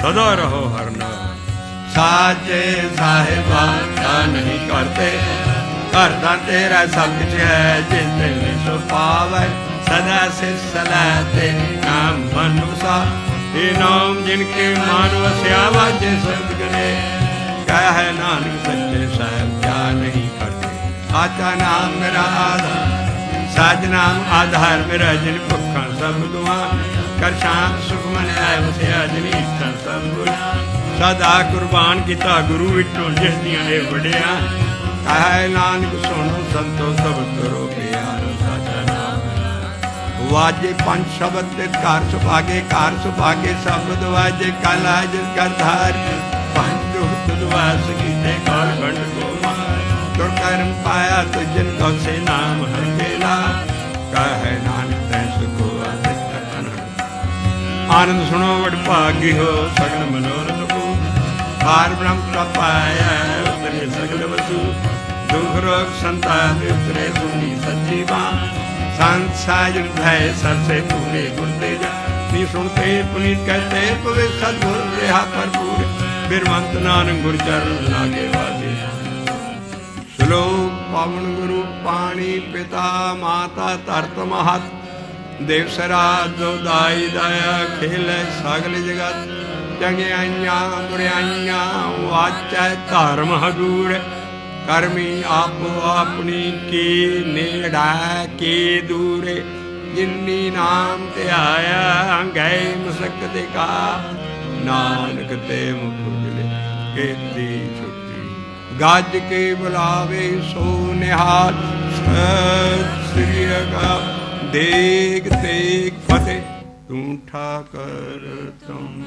Speaker 1: ਸਦਾ ਰਹੋ ਹਰਨਾ। ਸਾਚੇ ਸਾਹਿਬਾ ਤਾ ਨਹੀਂ ਕਰਤੇ, ਕਰਦਾ ਤੇਰਾ ਸਭ ਕੁਛ ਹੈ, ਜਿੰਦੇ ਸੋ ਪਾਵੈ ਸਦਾ ਸਿਰ ਸਲਾਹ ਤੇ ਨਾਮ ਮਨੁਸਾ, ਇਹ ਨਾਮ ਜਿਨ ਕੇ ਮਨ ਵਸਿਆ ਵਾਜੇ ਸਤਿਗੁਰੇ, ਕਹੈ ਨਾਨਕ ਸੱਚੇ ਸਾਹਿਬ ਕਿਆ ਨਹੀਂ ਕਰਤੇ, ਸਾਚਾ ਨਾਮ ਮੇਰਾ ਆਧਾਰ, ਸਾਜ ਨਾਮ ਆਧਾਰ ਮੇਰਾ, ਜਿਨ ਭੁੱਖਾਂ ਸਭ ਦੁਆ, ਕਰ ਸ਼ਾਂਤ ਸੁਖ ਮਨ ਆਇ ਵਸਿਆ, ਜਿਨ ਇੱਛਾ ਸਭ ਗੁਣਾ, ਸਦਾ ਕੁਰਬਾਨ ਕੀਤਾ ਗੁਰੂ ਵਿਟੋਂ ਜਿਸ ਦੀਆਂ ਇਹ ਵਡਿਆ, ਕਹੈ ਨਾਨਕ ਸੁਣੋ ਸੰਤੋ ਸਭ ਕਰੋ ਪਿਆਰੋ, ਸਾਚਾ ਨਾਮ ਵਾਜੇ ਪੰਜ ਸ਼ਬਦ ਤੇ ਘਰ ਸੁਭਾਗੇ, ਘਰ ਸੁਭਾਗੇ ਸ਼ਬਦ ਵਾਜੇ, ਕਲ ਆਜ ਕਰ ਧਾਰ ਪੰਜ ਦੁਖ ਦੁਆਸ ਕੀਤੇ, ਕਾਲ ਖੰਡ ਕੋ ਮਾਰ, ਤੁਰ ਕਰਮ ਪਾਇਆ ਤੁਜਨ ਕੋ ਸੇ ਨਾਮ ਹਰੇਲਾ, ਕਹੈ ਨਾਨਕ ਤੈ ਸੁਖੋ ਆਨੰਦ ਸੁਣੋ ਵਡ ਭਾਗੀ ਹੋ, ਸਗਲ ਮਨੋਰਥ ਕੋ ਪਾਰ ਬ੍ਰਹਮ ਕਾ ਪਾਇਆ, ਉਤਰੇ ਸਗਲ ਵਸੂ, ਦੁਖ ਰੋਗ ਸੰਤਾਪ ਉਤਰੇ ਸੁਣੀ ਸੱਚੀ ਬਾਤ, ਸੰਤ ਸਾਜਨ ਭੈ ਸਰਸੇ ਪੂਰੇ ਗੁਰ ਤੇ ਜਾ, ਨੀ ਸੁਣਤੇ ਪੁਨੀਤ ਕਹਤੇ ਪਵੇ ਸਤਿਗੁਰ ਰਿਹਾ ਭਰਪੂਰ, ਬਿਰਮੰਤ ਨਾਨਕ ਗੁਰ ਚਰਨ ਲਾਗੇ ਵਾਜੇ। ਸ਼ਲੋਕ ਪਾਵਨ ਗੁਰੂ ਪਾਣੀ ਪਿਤਾ ਮਾਤਾ ਧਰਤ ਮਹਤ, ਦੇਵ ਸਰਾਜ ਜੋ ਦਾਈ ਦਾਇਆ ਖੇਲੇ ਸਗਲ ਜਗਤ, ਚੰਗਿਆਈਆਂ ਬੁਰਿਆਈਆਂ ਵਾਚੈ ਧਰਮ ਹਦੂਰ, ਕਰਮੀ ਆਪੋ ਆਪਣੀ ਕੀ ਨੇੜਾ ਕੀ ਦੂਰੇ, ਜਿਨੀ ਨਾਮ ਧਿਆਇਆ ਗਏ ਮਸਕਤ ਕਾ, ਨਾਨਕ ਤੇ ਮੁਖ ਉਜਲੇ ਕੀਤੀ ਛੁੱਟੀ, ਗੱਜ ਕੇ ਬੁਲਾਵੇ ਸੋ ਨਿਹਾਲ, ਸਤਿ ਸ੍ਰੀ ਅਕਾਲ। ਦੇਗ ਤੇਗ ਫਤਿਹ ਤੂੰ ਠਾਕਰ ਤੁਮ